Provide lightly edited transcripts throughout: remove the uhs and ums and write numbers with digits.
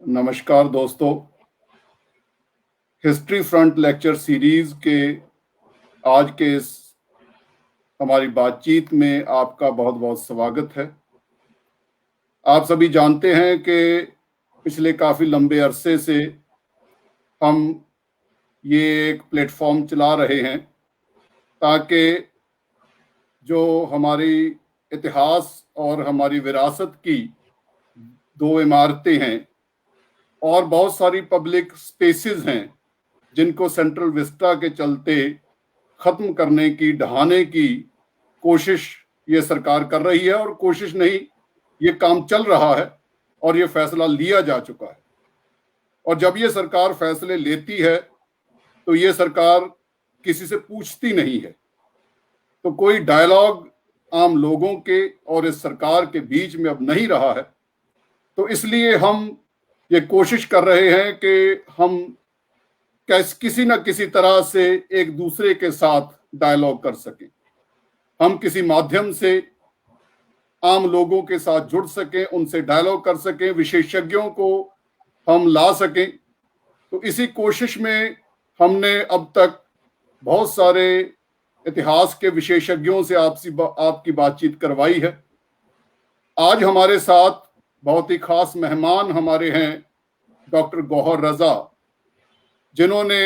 नमस्कार दोस्तों, history front lecture series के आज के इस हमारी बातचीत में आपका बहुत बहुत स्वागत है। आप सभी जानते हैं कि पिछले काफ़ी लंबे अरसे से हम ये एक प्लेटफॉर्म चला रहे हैं ताकि जो हमारी इतिहास और हमारी विरासत की दो इमारतें हैं और बहुत सारी पब्लिक स्पेसेस हैं जिनको सेंट्रल विस्टा के चलते खत्म करने की, ढहाने की कोशिश ये सरकार कर रही है। और कोशिश नहीं, ये काम चल रहा है और ये फैसला लिया जा चुका है। और जब ये सरकार फैसले लेती है तो ये सरकार किसी से पूछती नहीं है, तो कोई डायलॉग आम लोगों के और इस सरकार के बीच में अब नहीं रहा है। तो इसलिए हम ये कोशिश कर रहे हैं कि हम किसी न किसी तरह से एक दूसरे के साथ डायलॉग कर सकें, हम किसी माध्यम से आम लोगों के साथ जुड़ सकें, उनसे डायलॉग कर सकें, विशेषज्ञों को हम ला सकें। तो इसी कोशिश में हमने अब तक बहुत सारे इतिहास के विशेषज्ञों से आपकी बातचीत करवाई है। आज हमारे साथ बहुत ही खास मेहमान हमारे हैं डॉक्टर गौहर रजा, जिन्होंने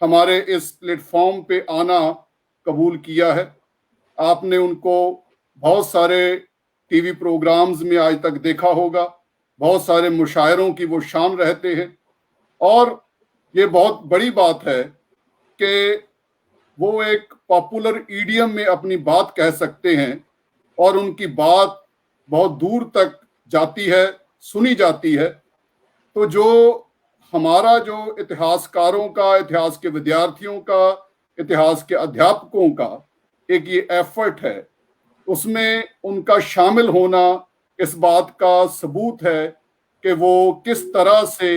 हमारे इस प्लेटफॉर्म पे आना कबूल किया है। आपने उनको बहुत सारे टीवी प्रोग्राम्स में आज तक देखा होगा, बहुत सारे मुशायरों की वो शान रहते हैं। और ये बहुत बड़ी बात है कि वो एक पॉपुलर ईडियम में अपनी बात कह सकते हैं और उनकी बात बहुत दूर तक जाती है, सुनी जाती है। तो जो हमारा जो इतिहासकारों का, इतिहास के विद्यार्थियों का, इतिहास के अध्यापकों का एक ये एफर्ट है, उसमें उनका शामिल होना इस बात का सबूत है कि वो किस तरह से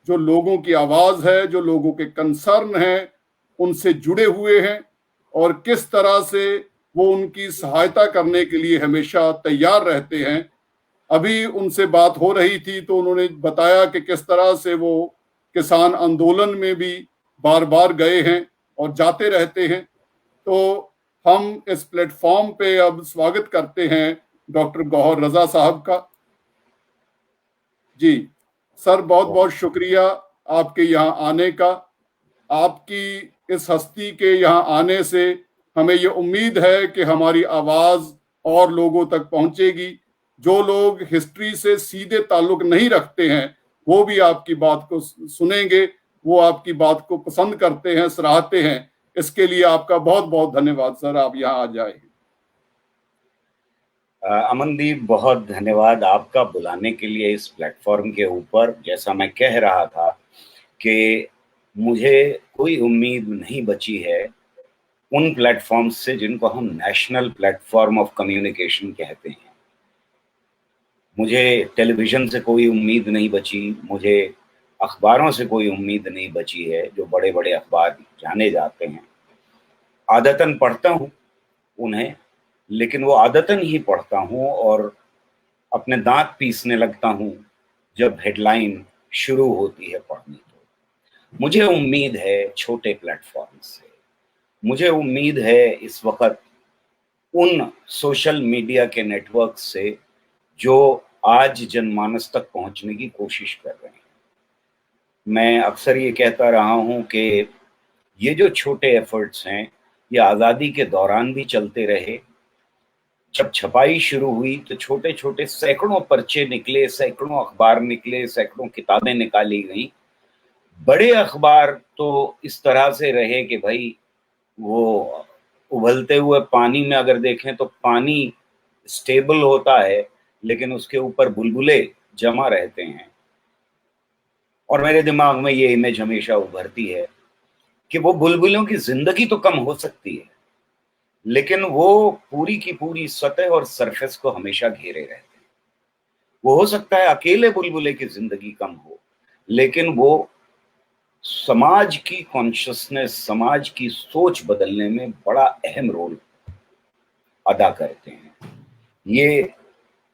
जो लोगों की आवाज़ है, जो लोगों के कंसर्न हैं, उनसे जुड़े हुए हैं और किस तरह से वो उनकी सहायता करने के लिए हमेशा तैयार रहते हैं। अभी उनसे बात हो रही थी तो उन्होंने बताया कि किस तरह से वो किसान आंदोलन में भी बार बार गए हैं और जाते रहते हैं। तो हम इस प्लेटफॉर्म पे अब स्वागत करते हैं डॉक्टर गौहर रजा साहब का। जी सर, बहुत बहुत शुक्रिया आपके यहाँ आने का। आपकी इस हस्ती के यहाँ आने से हमें ये उम्मीद है कि हमारी आवाज़ और लोगों तक पहुंचेगी। जो लोग हिस्ट्री से सीधे ताल्लुक नहीं रखते हैं वो भी आपकी बात को सुनेंगे, वो आपकी बात को पसंद करते हैं, सराहते हैं। इसके लिए आपका बहुत बहुत धन्यवाद सर, आप यहाँ आ जाए। अमनदीप, बहुत धन्यवाद आपका बुलाने के लिए इस प्लेटफॉर्म के ऊपर। जैसा मैं कह रहा था कि मुझे कोई उम्मीद नहीं बची है उन प्लेटफॉर्म्स से जिनको हम नेशनल प्लेटफॉर्म ऑफ कम्युनिकेशन कहते हैं। मुझे टेलीविज़न से कोई उम्मीद नहीं बची, मुझे अखबारों से कोई उम्मीद नहीं बची है, जो बड़े बड़े अखबार जाने जाते हैं। आदतन पढ़ता हूँ उन्हें, लेकिन वो आदतन ही पढ़ता हूँ और अपने दांत पीसने लगता हूँ जब हेडलाइन शुरू होती है पढ़नी। तो मुझे उम्मीद है छोटे प्लेटफॉर्म से, मुझे उम्मीद है इस वक्त उन सोशल मीडिया के नेटवर्क से जो आज जनमानस तक पहुंचने की कोशिश कर रहे हैं। मैं अक्सर ये कहता रहा हूं कि ये जो छोटे एफर्ट्स हैं ये आज़ादी के दौरान भी चलते रहे। जब छपाई शुरू हुई तो छोटे छोटे सैकड़ों पर्चे निकले, सैकड़ों अखबार निकले, सैकड़ों किताबें निकाली गई। बड़े अखबार तो इस तरह से रहे कि भाई वो उबलते हुए पानी में अगर देखें तो पानी स्टेबल होता है लेकिन उसके ऊपर बुलबुले जमा रहते हैं। और मेरे दिमाग में ये इमेज हमेशा उभरती है कि वो बुलबुलों की जिंदगी तो कम हो सकती है लेकिन वो पूरी की पूरी सतह और सरफेस को हमेशा घेरे रहते हैं। वो हो सकता है अकेले बुलबुले की जिंदगी कम हो लेकिन वो समाज की कॉन्शियसनेस, समाज की सोच बदलने में बड़ा अहम रोल अदा करते हैं। ये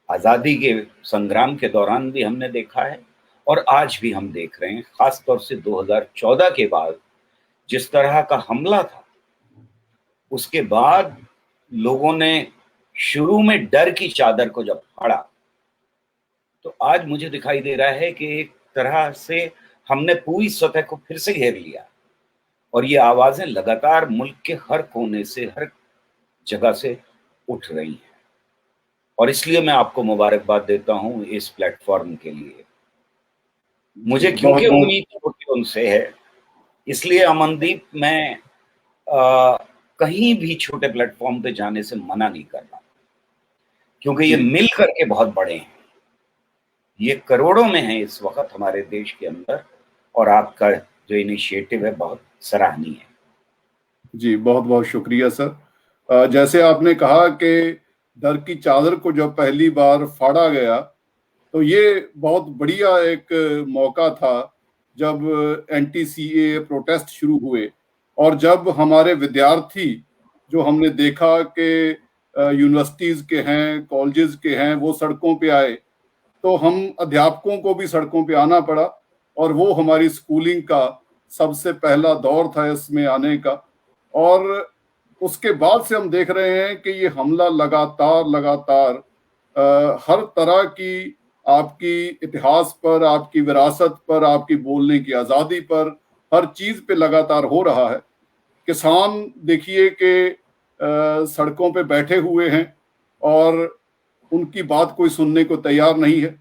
आज़ादी के संग्राम के दौरान भी हमने देखा है और आज भी हम देख रहे हैं, खासतौर से 2014 के बाद जिस तरह का हमला था, उसके बाद लोगों ने शुरू में डर की चादर को जब फाड़ा, तो आज मुझे दिखाई दे रहा है कि एक तरह से हमने पूरी सतह को फिर से घेर लिया और ये आवाजें लगातार मुल्क के हर कोने से, हर जगह से उठ रही हैं। और इसलिए मैं आपको मुबारकबाद देता हूं इस प्लेटफॉर्म के लिए। मुझे बहुत क्योंकि बहुत उम्मीद छोटी उनसे है, इसलिए अमनदीप मैं आ, कहीं भी छोटे प्लेटफॉर्म पे जाने से मना नहीं कर रहा, क्योंकि ये जी मिल करके बहुत बड़े हैं। ये करोड़ों में है इस वक्त हमारे देश के अंदर, और आपका जो इनिशिएटिव है बहुत सराहनीय है। जी, बहुत बहुत शुक्रिया सर। जैसे आपने कहा कि डर की चादर को जब पहली बार फाड़ा गया, तो ये बहुत बढ़िया एक मौका था जब एंटी-सीएए प्रोटेस्ट शुरू हुए और जब हमारे विद्यार्थी, जो हमने देखा कि यूनिवर्सिटीज के हैं, कॉलेजेस के हैं, वो सड़कों पे आए, तो हम अध्यापकों को भी सड़कों पे आना पड़ा और वो हमारी स्कूलिंग का सबसे पहला दौर था इसमें आने का। और उसके बाद से हम देख रहे हैं कि ये हमला लगातार लगातार हर तरह की आपकी इतिहास पर, आपकी विरासत पर, आपकी बोलने की आज़ादी पर, हर चीज़ पे लगातार हो रहा है। किसान देखिए कि सड़कों पे बैठे हुए हैं और उनकी बात कोई सुनने को तैयार नहीं है।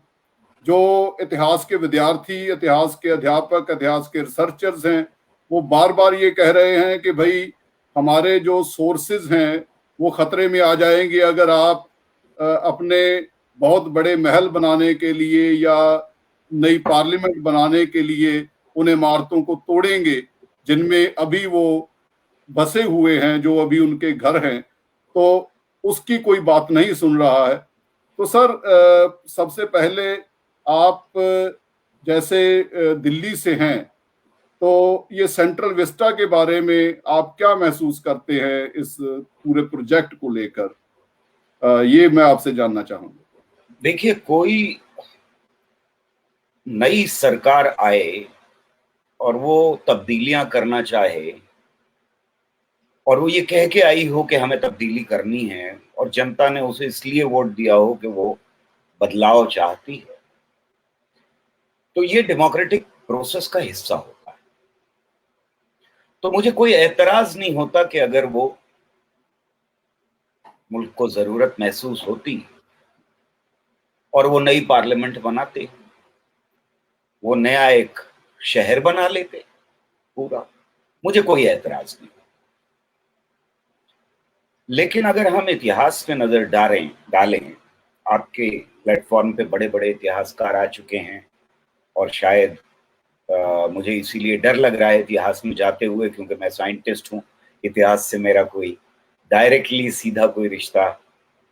जो इतिहास के विद्यार्थी, इतिहास के अध्यापक, इतिहास के रिसर्चर्स हैं, वो बार बार ये कह रहे हैं कि भाई हमारे जो सोर्सेज हैं वो खतरे में आ जाएंगे अगर आप अपने बहुत बड़े महल बनाने के लिए या नई पार्लियामेंट बनाने के लिए उन इमारतों को तोड़ेंगे जिनमें अभी वो बसे हुए हैं, जो अभी उनके घर हैं, तो उसकी कोई बात नहीं सुन रहा है। तो सर, सबसे पहले आप जैसे दिल्ली से हैं, तो ये सेंट्रल विस्टा के बारे में आप क्या महसूस करते हैं इस पूरे प्रोजेक्ट को लेकर? ये मैं आपसे जानना चाहूंगा। देखिए, कोई नई सरकार आए और वो तब्दीलियां करना चाहे और वो ये कह के आई हो कि हमें तब्दीली करनी है और जनता ने उसे इसलिए वोट दिया हो कि वो बदलाव चाहती है, तो ये डेमोक्रेटिक प्रोसेस का हिस्सा होता है। तो मुझे कोई एतराज नहीं होता कि अगर वो मुल्क को जरूरत महसूस होती और वो नई पार्लियामेंट बनाते, वो नया एक शहर बना लेते पूरा, मुझे कोई एतराज नहीं। लेकिन अगर हम इतिहास पे नजर डालें, आपके प्लेटफॉर्म पे बड़े बड़े इतिहासकार आ चुके हैं और शायद मुझे इसीलिए डर लग रहा है इतिहास में जाते हुए, क्योंकि मैं साइंटिस्ट हूँ। इतिहास से मेरा कोई डायरेक्टली सीधा कोई रिश्ता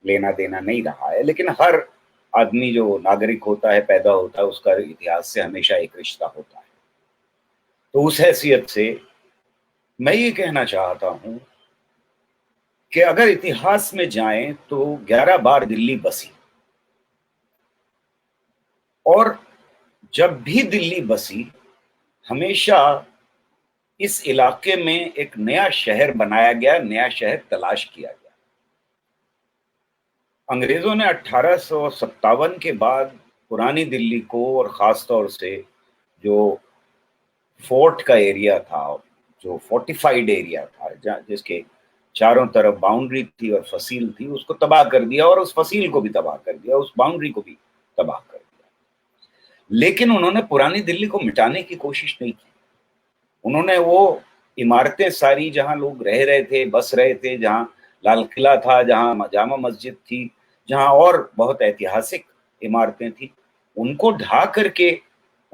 लेना देना नहीं रहा है, लेकिन हर आदमी जो नागरिक होता है, पैदा होता है, उसका इतिहास से हमेशा एक रिश्ता होता है। तो उस हैसियत से मैं ये कहना चाहता हूं कि अगर इतिहास में जाएं तो 11 बार दिल्ली बसी, और जब भी दिल्ली बसी हमेशा इस इलाके में एक नया शहर बनाया गया, नया शहर तलाश किया गया। अंग्रेजों ने 1857 के बाद पुरानी दिल्ली को, और खास तौर से जो फोर्ट का एरिया था, जो फोर्टिफाइड एरिया था, जिसके चारों तरफ बाउंड्री थी और फसील थी, उसको तबाह कर दिया और उस फसील को भी तबाह कर दिया, उस बाउंड्री को भी तबाह कर दिया। लेकिन उन्होंने पुरानी दिल्ली को मिटाने की कोशिश नहीं की। उन्होंने वो इमारतें सारी जहां लोग रह रहे थे, बस रहे थे, जहां लाल किला था, जहां जामा मस्जिद थी, जहां और बहुत ऐतिहासिक इमारतें थी, उनको ढा करके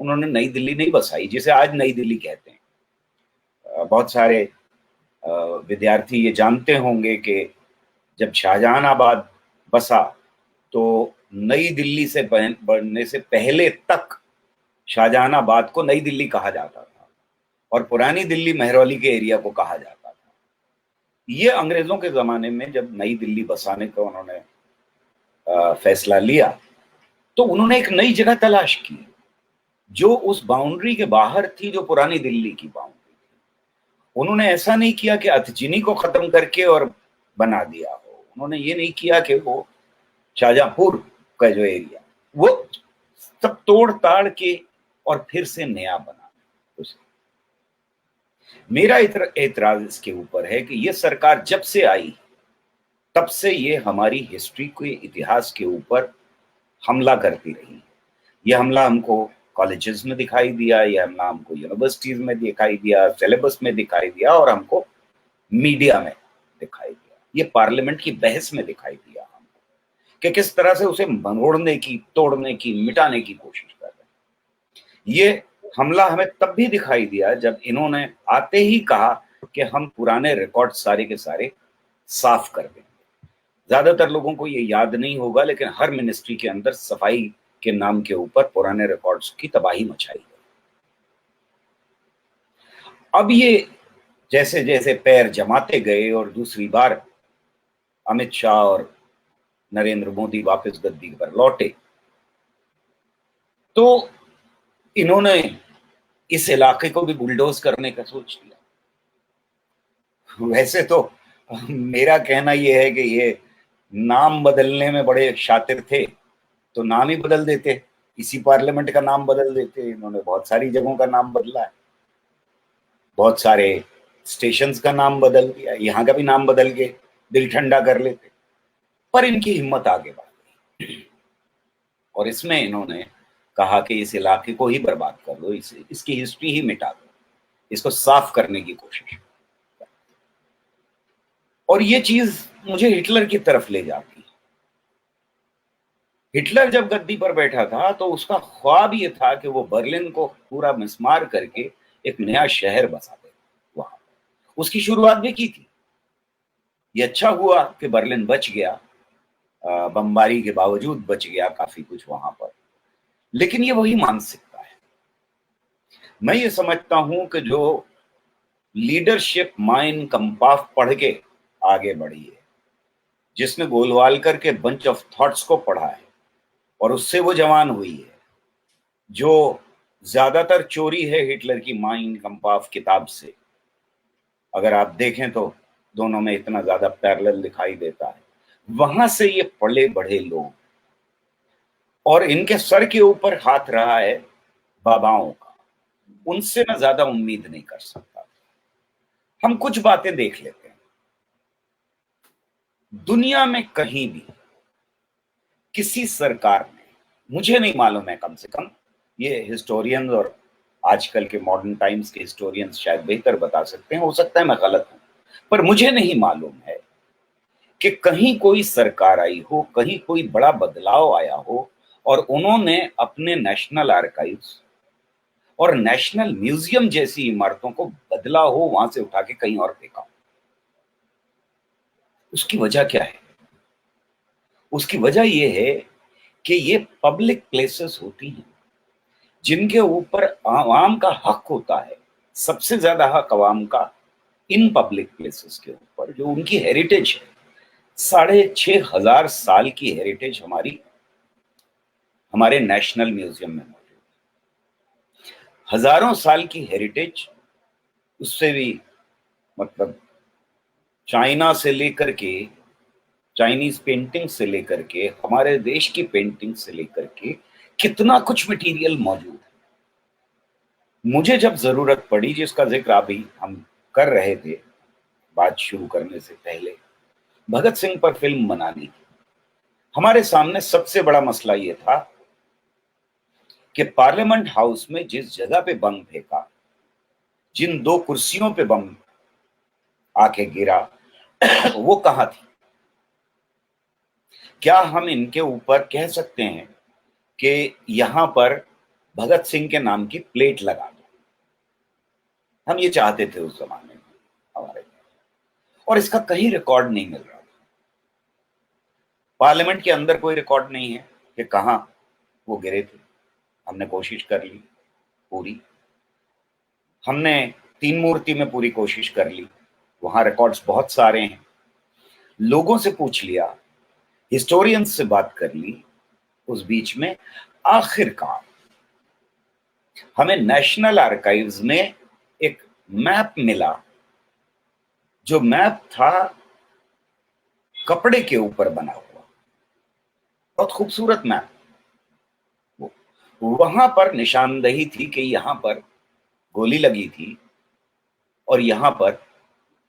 उन्होंने नई दिल्ली नहीं बसाई, जिसे आज नई दिल्ली कहते हैं। बहुत सारे विद्यार्थी ये जानते होंगे कि जब शाहजहानाबाद बसा तो नई दिल्ली से बनने से पहले तक शाहजहानाबाद को नई दिल्ली कहा जाता था और पुरानी दिल्ली महरौली के एरिया को कहा जाता था। ये अंग्रेजों के जमाने में जब नई दिल्ली बसाने का उन्होंने फैसला लिया, तो उन्होंने एक नई जगह तलाश की। जो उस बाउंड्री के बाहर थी, जो पुरानी दिल्ली की बाउंड्री थी। उन्होंने ऐसा नहीं किया कि अतजिनी को खत्म करके और बना दिया हो। उन्होंने ये नहीं किया कि वो शाहजहांपुर का जो एरिया वो सब तोड़ ताड़ के और फिर से नया बना। मेरा एतराज इसके ऊपर है कि ये सरकार जब से आई तब से ये हमारी हिस्ट्री के इतिहास के ऊपर हमला करती रही। ये हमला हमको कॉलेजेस में दिखाई दिया, ये हमला हमको यूनिवर्सिटीज में दिखाई दिया, सिलेबस में दिखाई दिया, और हमको मीडिया में दिखाई दिया, ये पार्लियामेंट की बहस में दिखाई दिया हमको कि किस तरह से उसे मरोड़ने की, तोड़ने की, मिटाने की कोशिश कर रहे हैं। ये हमला हमें तब भी दिखाई दिया जब इन्होंने आते ही कहा कि हम पुराने रिकॉर्ड सारे के सारे साफ कर देंगे। ज्यादातर लोगों को ये याद नहीं होगा, लेकिन हर मिनिस्ट्री के अंदर सफाई के नाम के ऊपर पुराने रिकॉर्ड्स की तबाही मचाई गई। अब ये जैसे जैसे पैर जमाते गए और दूसरी बार अमित शाह और नरेंद्र मोदी वापस गद्दी पर लौटे, तो इन्होंने इस इलाके को भी बुलडोज करने का सोच लिया। वैसे तो मेरा कहना यह है कि ये नाम बदलने में बड़े शातिर थे, तो नाम ही बदल देते, इसी पार्लियामेंट का नाम बदल देते। इन्होंने बहुत सारी जगहों का नाम बदला है, बहुत सारे स्टेशंस का नाम बदल दिया, यहाँ का भी नाम बदल के दिल ठंडा कर लेते, पर इनकी हिम्मत आगे बढ़ गई और इसमें इन्होंने कहा कि इस इलाके को ही बर्बाद कर दो, इसकी हिस्ट्री ही मिटा दो, इसको साफ करने की कोशिश। और ये चीज मुझे हिटलर की तरफ ले जाती है। हिटलर जब गद्दी पर बैठा था तो उसका ख्वाब ये था कि वो बर्लिन को पूरा मिसमार करके एक नया शहर बसा दे वहां। उसकी शुरुआत भी की थी। ये अच्छा हुआ कि बर्लिन बच गया, बमबारी के बावजूद बच गया काफी कुछ वहां पर। लेकिन ये वही मानसिकता है। मैं ये समझता हूं कि जो लीडरशिप माइन कंपाफ पढ़ के आगे बढ़ी है, जिसने गोलवालकर के बंच ऑफ थॉट्स को पढ़ा है और उससे वो जवान हुई है, जो ज्यादातर चोरी है हिटलर की माइन कंपाफ किताब से। अगर आप देखें तो दोनों में इतना ज्यादा पैरेलल दिखाई देता है। वहां से ये पढ़े बढ़े लोग, और इनके सर के ऊपर हाथ रहा है बाबाओं का, उनसे मैं ज्यादा उम्मीद नहीं कर सकता। हम कुछ बातें देख लेते हैं। दुनिया में कहीं भी किसी सरकार ने, मुझे नहीं मालूम है, कम से कम ये हिस्टोरियंस और आजकल के मॉडर्न टाइम्स के हिस्टोरियंस शायद बेहतर बता सकते हैं, हो सकता है मैं गलत हूं, पर मुझे नहीं मालूम है कि कहीं कोई सरकार आई हो, कहीं कोई बड़ा बदलाव आया हो और उन्होंने अपने नेशनल आर्काइव्स और नेशनल म्यूजियम जैसी इमारतों को बदला हो, वहां से उठा के कहीं और फेंका। उसकी वजह क्या है? उसकी वजह यह है कि ये पब्लिक प्लेसेस होती हैं जिनके ऊपर आवाम का हक होता है। सबसे ज्यादा हक आवाम का इन पब्लिक प्लेसेस के ऊपर, जो उनकी हेरिटेज है। 6,500 साल की हेरिटेज हमारे नेशनल म्यूजियम में मौजूद है। हजारों साल की हेरिटेज, उससे भी मतलब चाइना से लेकर के, चाइनीज पेंटिंग से लेकर के, हमारे देश की पेंटिंग से लेकर के कितना कुछ मटेरियल मौजूद है। मुझे जब जरूरत पड़ी, जिसका जिक्र अभी हम कर रहे थे बात शुरू करने से पहले, भगत सिंह पर फिल्म बनानी थी, हमारे सामने सबसे बड़ा मसला यह था कि पार्लियामेंट हाउस में जिस जगह पे बम फेंका, जिन 2 कुर्सियों पे बम आके गिरा, वो कहां थी? क्या हम इनके ऊपर कह सकते हैं कि यहां पर भगत सिंह के नाम की प्लेट लगा दो? हम ये चाहते थे उस जमाने में हमारे, और इसका कहीं रिकॉर्ड नहीं मिल रहा था। पार्लियामेंट के अंदर कोई रिकॉर्ड नहीं है कि कहां वो गिरे थे। हमने कोशिश कर ली पूरी, हमने 3 मूर्ति में पूरी कोशिश कर ली, वहां रिकॉर्ड्स बहुत सारे हैं। लोगों से पूछ लिया, हिस्टोरियंस से बात कर ली, उस बीच में आखिरकार हमें नेशनल आर्काइव्स में एक मैप मिला, जो मैप था कपड़े के ऊपर बना हुआ, बहुत खूबसूरत मैप। वहां पर निशानदेही थी कि यहां पर गोली लगी थी, और यहां पर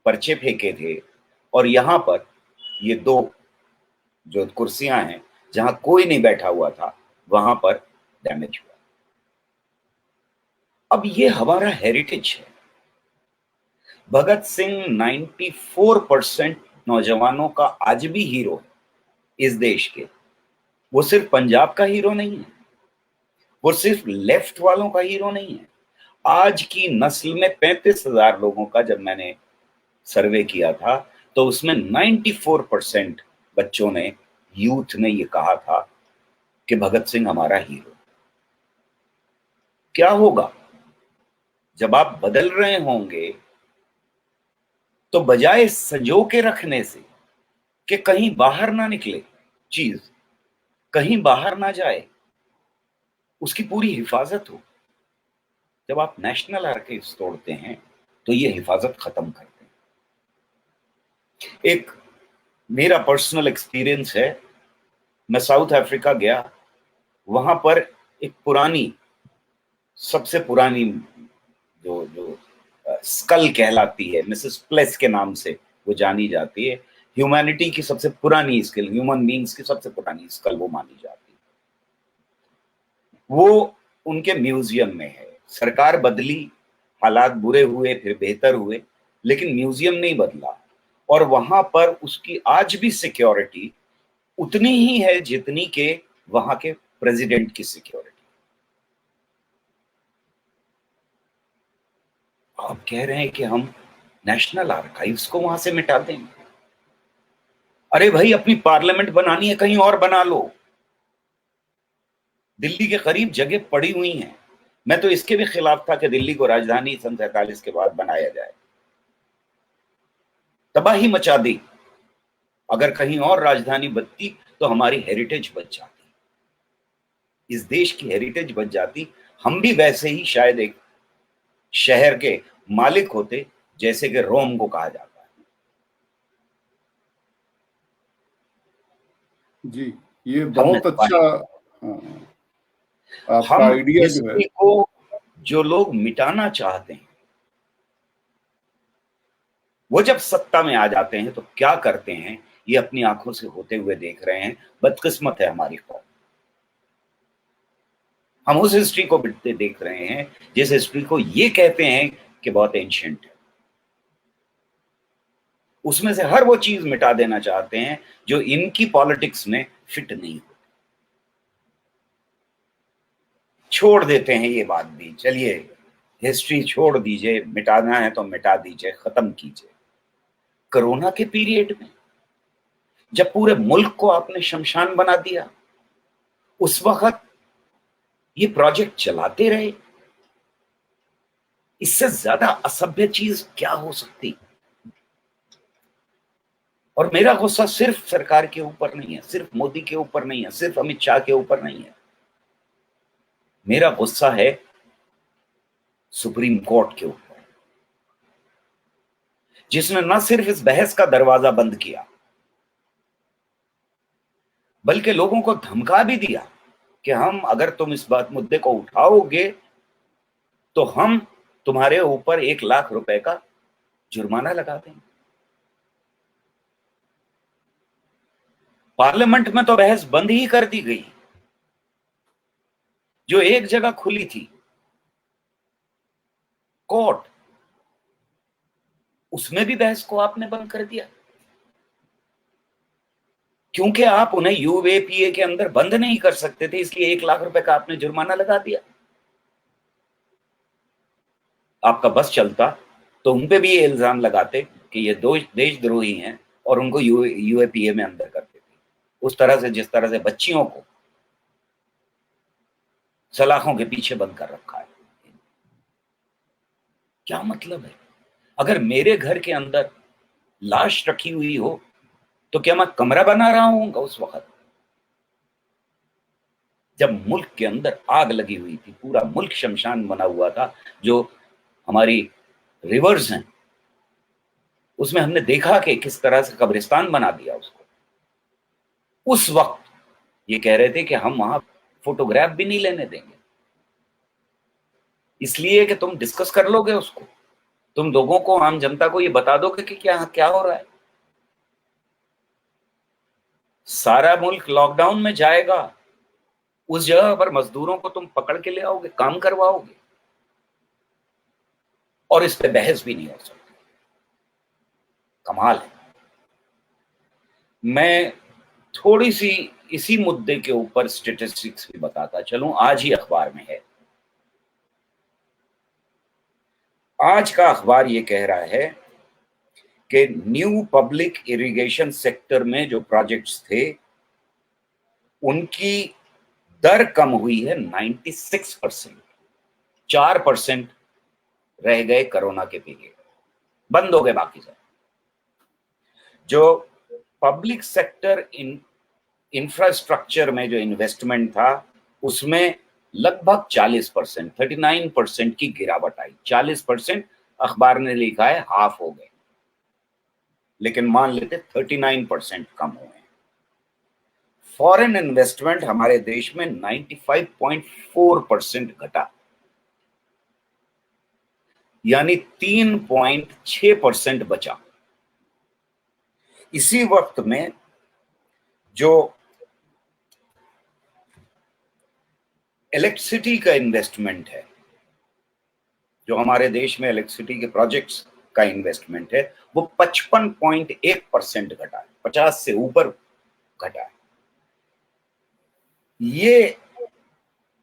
पर्चे फेंके थे, और यहां पर ये दो जो कुर्सियां हैं जहां कोई नहीं बैठा हुआ था, वहां पर डैमेज हुआ। अब ये हमारा हेरिटेज है। भगत सिंह 94% नौजवानों का आज भी हीरो है इस देश के। वो सिर्फ पंजाब का हीरो नहीं है, वो सिर्फ लेफ्ट वालों का हीरो नहीं है। आज की नस्ल में 35,000 लोगों का जब मैंने सर्वे किया था, तो उसमें 94% बच्चों ने, यूथ ने ये कहा था कि भगत सिंह हमारा हीरो। क्या होगा जब आप बदल रहे होंगे, तो बजाय संजो के रखने से कि कहीं बाहर ना निकले चीज, कहीं बाहर ना जाए, उसकी पूरी हिफाजत हो। जब आप नेशनल आर्काइव्स तोड़ते हैं तो ये हिफाजत खत्म करते हैं। एक मेरा पर्सनल एक्सपीरियंस है, मैं साउथ अफ्रीका गया, वहां पर एक पुरानी, सबसे पुरानी जो जो स्कल कहलाती है, मिसेस प्लेस के नाम से वो जानी जाती है। ह्यूमैनिटी की सबसे पुरानी स्कल, ह्यूमन बींग्स की सबसे पुरानी स्कल वो मानी जाती है। वो उनके म्यूजियम में है। सरकार बदली, हालात बुरे हुए, फिर बेहतर हुए, लेकिन म्यूजियम नहीं बदला। और वहां पर उसकी आज भी सिक्योरिटी उतनी ही है जितनी के वहां के प्रेसिडेंट की सिक्योरिटी। आप कह रहे हैं कि हम नेशनल आर्काइव्स को वहां से मिटा देंगे? अरे भाई, अपनी पार्लियामेंट बनानी है कहीं और बना लो। दिल्ली के करीब जगह पड़ी हुई हैं। मैं तो इसके भी खिलाफ था कि दिल्ली को राजधानी सन 47 के बाद बनाया जाए। तबाही मचा दी। अगर कहीं और राजधानी बनती तो हमारी हेरिटेज बच जाती, इस देश की हेरिटेज बच जाती। हम भी वैसे ही शायद एक शहर के मालिक होते, जैसे कि रोम को कहा जाता है। जी, ये हमने बहुत अच्छा। तबाही, हाँ, आपका हम आइडिया जो है। हिस्ट्री को, जो लोग मिटाना चाहते हैं, वो जब सत्ता में आ जाते हैं तो क्या करते हैं, ये अपनी आंखों से होते हुए देख रहे हैं। बदकिस्मत है हमारी कौम। हम उस हिस्ट्री को मिटते देख रहे हैं जिस हिस्ट्री को ये कहते हैं कि बहुत एंशिएंट है। उसमें से हर वो चीज मिटा देना चाहते हैं जो इनकी पॉलिटिक्स में फिट नहीं हो। छोड़ देते हैं ये बात भी, चलिए हिस्ट्री छोड़ दीजिए, मिटाना है तो मिटा दीजिए, खत्म कीजिए। कोरोना के पीरियड में जब पूरे मुल्क को आपने शमशान बना दिया, उस वक्त ये प्रोजेक्ट चलाते रहे। इससे ज्यादा असभ्य चीज क्या हो सकती? और मेरा गुस्सा सिर्फ सरकार के ऊपर नहीं है, सिर्फ मोदी के ऊपर नहीं है, सिर्फ अमित शाह के ऊपर नहीं है। मेरा गुस्सा है सुप्रीम कोर्ट के ऊपर, जिसने न सिर्फ इस बहस का दरवाजा बंद किया, बल्कि लोगों को धमका भी दिया कि हम, अगर तुम इस बात मुद्दे को उठाओगे तो हम तुम्हारे ऊपर 1 लाख रुपए का जुर्माना लगा देंगे। पार्लियामेंट में तो बहस बंद ही कर दी गई। जो एक जगह खुली थी, कोर्ट, उसमें भी बहस को आपने बंद कर दिया, क्योंकि आप उन्हें यूएपीए के अंदर बंद नहीं कर सकते थे, इसलिए 1 लाख रुपए का आपने जुर्माना लगा दिया। आपका बस चलता तो उन पे भी ये इल्जाम लगाते कि ये दो देशद्रोही हैं और उनको यूएपीए में अंदर करते थे, उस तरह से जिस तरह से बच्चियों को सलाखों के पीछे बंद कर रखा है। क्या मतलब है? अगर मेरे घर के अंदर लाश रखी हुई हो तो क्या मैं कमरा बना रहा हूँ उस वक्त? जब मुल्क के अंदर आग लगी हुई थी, पूरा मुल्क शमशान बना हुआ था, जो हमारी रिवर्स हैं उसमें हमने देखा कि किस तरह से कब्रिस्तान बना दिया उसको। उस वक्त ये कह रहे थे कि हम वहां फोटोग्राफ भी नहीं लेने देंगे, इसलिए कि तुम डिस्कस कर लोगे उसको, तुम लोगों को, आम जनता को ये बता दोगे कि क्या क्या हो रहा है। सारा मुल्क लॉकडाउन में जाएगा, उस जगह पर मजदूरों को तुम पकड़ के ले आओगे, काम करवाओगे, और इस पे बहस भी नहीं हो सकती। कमाल है। मैं थोड़ी सी इसी मुद्दे के ऊपर स्टेटिस्टिक्स भी बताता चलूं, आज ही अखबार में है। आज का अखबार ये कह रहा है कि न्यू पब्लिक इरिगेशन सेक्टर में जो प्रोजेक्ट्स थे उनकी दर कम हुई है 96%। 4% रह गए कोरोना के पीरियड, बंद हो गए बाकी सब। जो पब्लिक सेक्टर इंफ्रास्ट्रक्चर में जो इन्वेस्टमेंट था उसमें लगभग 40%, 39% की गिरावट आई। 40% अखबार ने लिखा है हाफ हो गए, लेकिन मान लेते 39% कम हुए। फॉरेन इन्वेस्टमेंट हमारे देश में 95.4% घटा, यानी 3.6% बचा। इसी वक्त में जो इलेक्ट्रिसिटी का इन्वेस्टमेंट है, जो हमारे देश में इलेक्ट्रिसिटी के प्रोजेक्ट्स का इन्वेस्टमेंट है, वो 55.1% घटा है, 50 से ऊपर घटा है। ये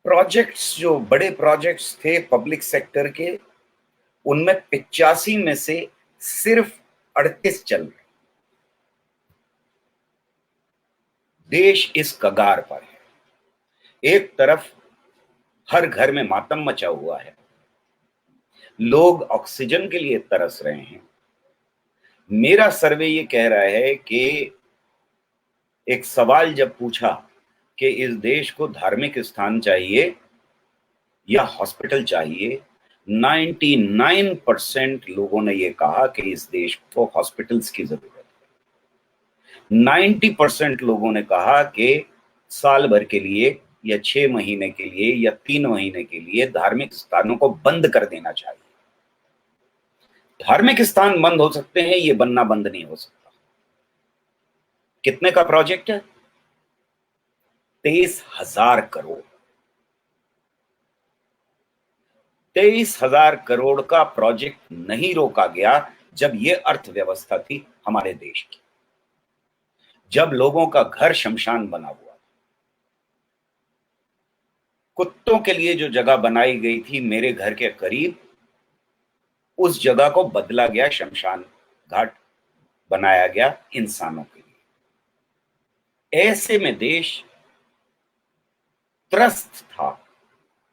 प्रोजेक्ट्स, जो बड़े प्रोजेक्ट्स थे पब्लिक सेक्टर के, उनमें 85 में से सिर्फ 38 चल रहे। देश इस कगार पर है। एक तरफ हर घर में मातम मचा हुआ है, लोग ऑक्सीजन के लिए तरस रहे हैं। मेरा सर्वे ये कह रहा है कि एक सवाल जब पूछा कि इस देश को धार्मिक स्थान चाहिए या हॉस्पिटल चाहिए, 99% लोगों ने ये कहा कि इस देश को हॉस्पिटल्स की जरूरत है। 90% लोगों ने कहा कि साल भर के लिए या 6 महीने के लिए या 3 महीने के लिए धार्मिक स्थानों को बंद कर देना चाहिए। धार्मिक स्थान बंद हो सकते हैं, ये बनना बंद नहीं हो सकता। कितने का प्रोजेक्ट है? 23,000 करोड़। 23,000 करोड़ का प्रोजेक्ट नहीं रोका गया जब ये अर्थव्यवस्था थी हमारे देश की, जब लोगों का घर शमशान बना हुआ। कुत्तों के लिए जो जगह बनाई गई थी मेरे घर के करीब, उस जगह को बदला गया, शमशान घाट बनाया गया इंसानों के लिए। ऐसे में देश त्रस्त था,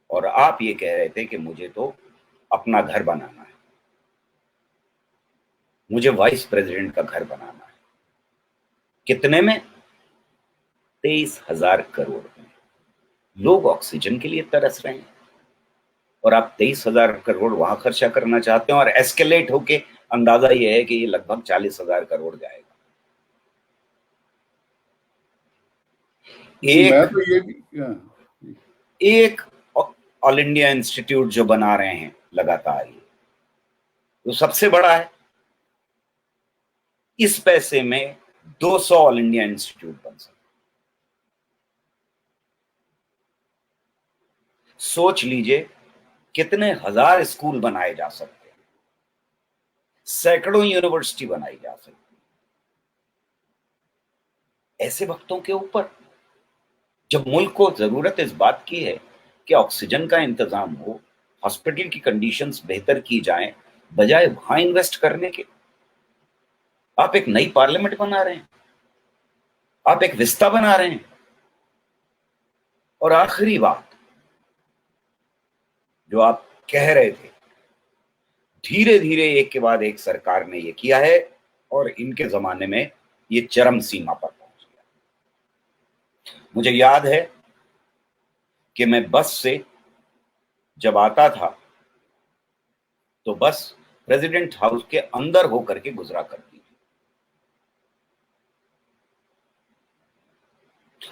और आप ये कह रहे थे कि मुझे तो अपना घर बनाना है, मुझे वाइस प्रेसिडेंट का घर बनाना है। कितने में? 23,000 करोड़ में। लोग ऑक्सीजन के लिए तरस रहे हैं और आप 23,000 करोड़ वहां खर्चा करना चाहते हैं, और एस्केलेट होके अंदाजा यह है कि ये लगभग 40,000 करोड़ जाएगा। मैं तो ये भी एक ऑल इंडिया इंस्टीट्यूट जो बना रहे हैं लगातार, ये तो सबसे बड़ा है। इस पैसे में 200 ऑल इंडिया इंस्टीट्यूट बन सकते। सोच लीजिए कितने हजार स्कूल बनाए जा सकते हैं, सैकड़ों यूनिवर्सिटी बनाई जा सकती है। ऐसे वक्तों के ऊपर जब मुल्क को जरूरत इस बात की है कि ऑक्सीजन का इंतजाम हो, हॉस्पिटल की कंडीशंस बेहतर की जाएं, बजाय वहां इन्वेस्ट करने के, आप एक नई पार्लियामेंट बना रहे हैं, आप एक विस्ता बना रहे हैं। और आखिरी बात जो आप कह रहे थे, धीरे धीरे एक के बाद एक सरकार ने ये किया है, और इनके जमाने में ये चरम सीमा पर पहुंच गया। मुझे याद है कि मैं बस से जब आता था तो बस प्रेसिडेंट हाउस के अंदर होकर के गुजरा करती थी।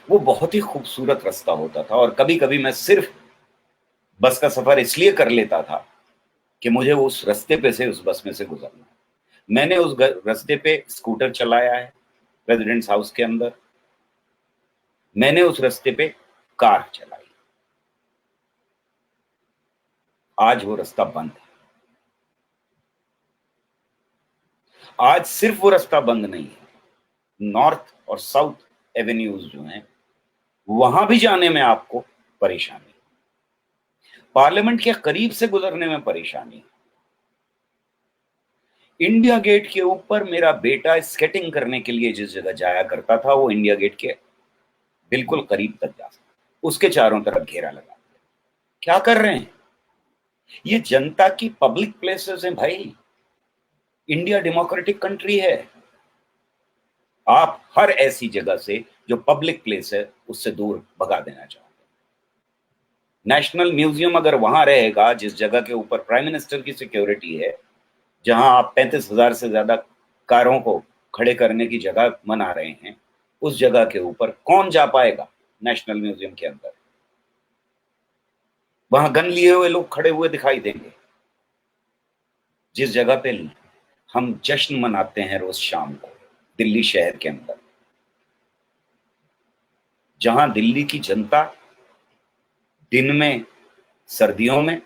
वो बहुत ही खूबसूरत रास्ता होता था और कभी कभी मैं सिर्फ बस का सफर इसलिए कर लेता था कि मुझे उस रास्ते पे से, उस बस में से गुजरना है। मैंने उस रास्ते पे स्कूटर चलाया है प्रेसिडेंट्स हाउस के अंदर, मैंने उस रास्ते पे कार चलाई। आज वो रास्ता बंद है। आज सिर्फ वो रास्ता बंद नहीं है, नॉर्थ और साउथ एवेन्यूज जो हैं वहां भी जाने में आपको परेशानी, पार्लियामेंट के करीब से गुजरने में परेशानी। इंडिया गेट के ऊपर मेरा बेटा स्केटिंग करने के लिए जिस जगह जाया करता था वो इंडिया गेट के बिल्कुल करीब तक जा सकता, उसके चारों तरफ घेरा लगा। क्या कर रहे हैं? ये जनता की पब्लिक प्लेसेस हैं भाई। इंडिया डेमोक्रेटिक कंट्री है। आप हर ऐसी जगह से जो पब्लिक प्लेस है उससे दूर भगा देना चाहते हैं। नेशनल म्यूजियम अगर वहां रहेगा जिस जगह के ऊपर प्राइम मिनिस्टर की सिक्योरिटी है, जहां आप 35,000 से ज्यादा कारों को खड़े करने की जगह बना रहे हैं, उस जगह के ऊपर कौन जा पाएगा? नेशनल म्यूजियम के अंदर वहां गन लिए हुए लोग खड़े हुए दिखाई देंगे। जिस जगह पे हम जश्न मनाते हैं रोज शाम को दिल्ली शहर के अंदर, जहां दिल्ली की जनता दिन में सर्दियों में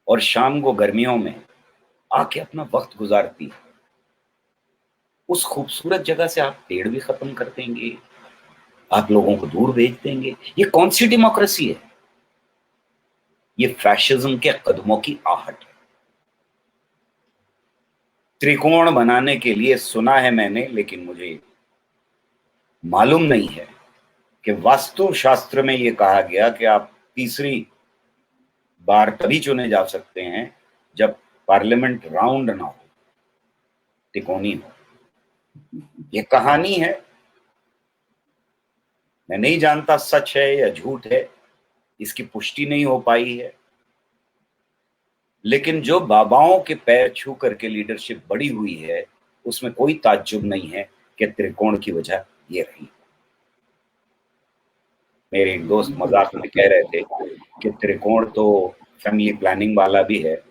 और शाम को गर्मियों में आके अपना वक्त गुजारती है, उस खूबसूरत जगह से आप पेड़ भी खत्म कर देंगे, आप लोगों को दूर भेज देंगे। ये कौन सी डेमोक्रेसी है? ये फैशिज्म के कदमों की आहट है। त्रिकोण बनाने के लिए सुना है मैंने, लेकिन मुझे मालूम नहीं है कि वास्तुशास्त्र में ये कहा गया कि आप तीसरी बार तभी चुने जा सकते हैं जब पार्लियामेंट राउंड ना हो, तिकोनी हो। ये कहानी है, मैं नहीं जानता सच है या झूठ है, इसकी पुष्टि नहीं हो पाई है, लेकिन जो बाबाओं के पैर छू करके लीडरशिप बढ़ी हुई है उसमें कोई ताज्जुब नहीं है कि त्रिकोण की वजह ये रही। मेरे एक दोस्त मजाक में कह रहे थे कि त्रिकोण तो फैमिली प्लानिंग वाला भी है,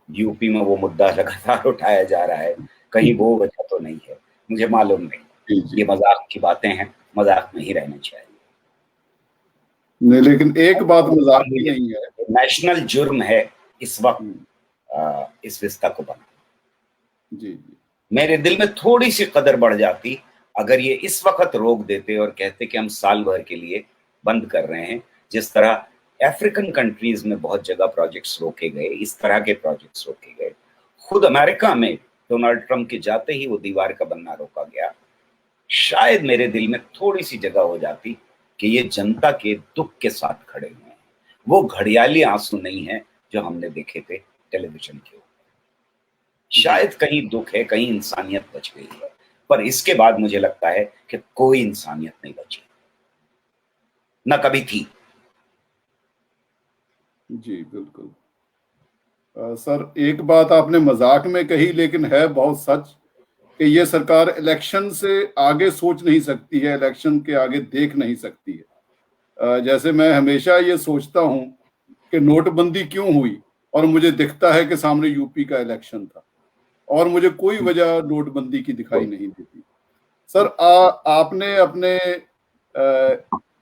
यूपी में वो मुद्दा लगातार उठाया जा रहा है, कहीं वो वजह तो नहीं है। मुझे मालूम नहीं, ये मजाक की बातें हैं, मजाक में ही रहना चाहिए। नहीं, लेकिन एक बात मजाक की नहीं है, नेशनल जुर्म है इस वक्त इस विस्ता को बना। जी। मेरे दिल में थोड़ी सी कदर बढ़ जाती अगर ये इस वक्त रोक देते और कहते कि हम साल भर के लिए बंद कर रहे हैं। जिस तरह अफ्रीकन कंट्रीज में बहुत जगह प्रोजेक्ट्स रोके गए, इस तरह के प्रोजेक्ट्स रोके गए। खुद अमेरिका में डोनाल्ड ट्रंप के जाते ही वो दीवार का बनना रोका गया। शायद मेरे दिल में थोड़ी सी जगह हो जाती कि ये जनता के दुख के साथ खड़े हुए हैं, वो घड़ियाली आंसू नहीं है जो हमने देखे थे टेलीविजन के ऊपर। शायद कहीं दुख है, कहीं इंसानियत बच गई है, पर इसके बाद मुझे लगता है कि कोई इंसानियत नहीं बची, ना कभी थी। जी बिल्कुल। सर, एक बात आपने मजाक में कही लेकिन है बहुत सच कि ये सरकार इलेक्शन से आगे सोच नहीं सकती है, इलेक्शन के आगे देख नहीं सकती है। जैसे मैं हमेशा ये सोचता हूं कि नोटबंदी क्यों हुई और मुझे दिखता है कि सामने यूपी का इलेक्शन था और मुझे कोई वजह नोटबंदी की दिखाई नहीं देती। सर, आपने अपने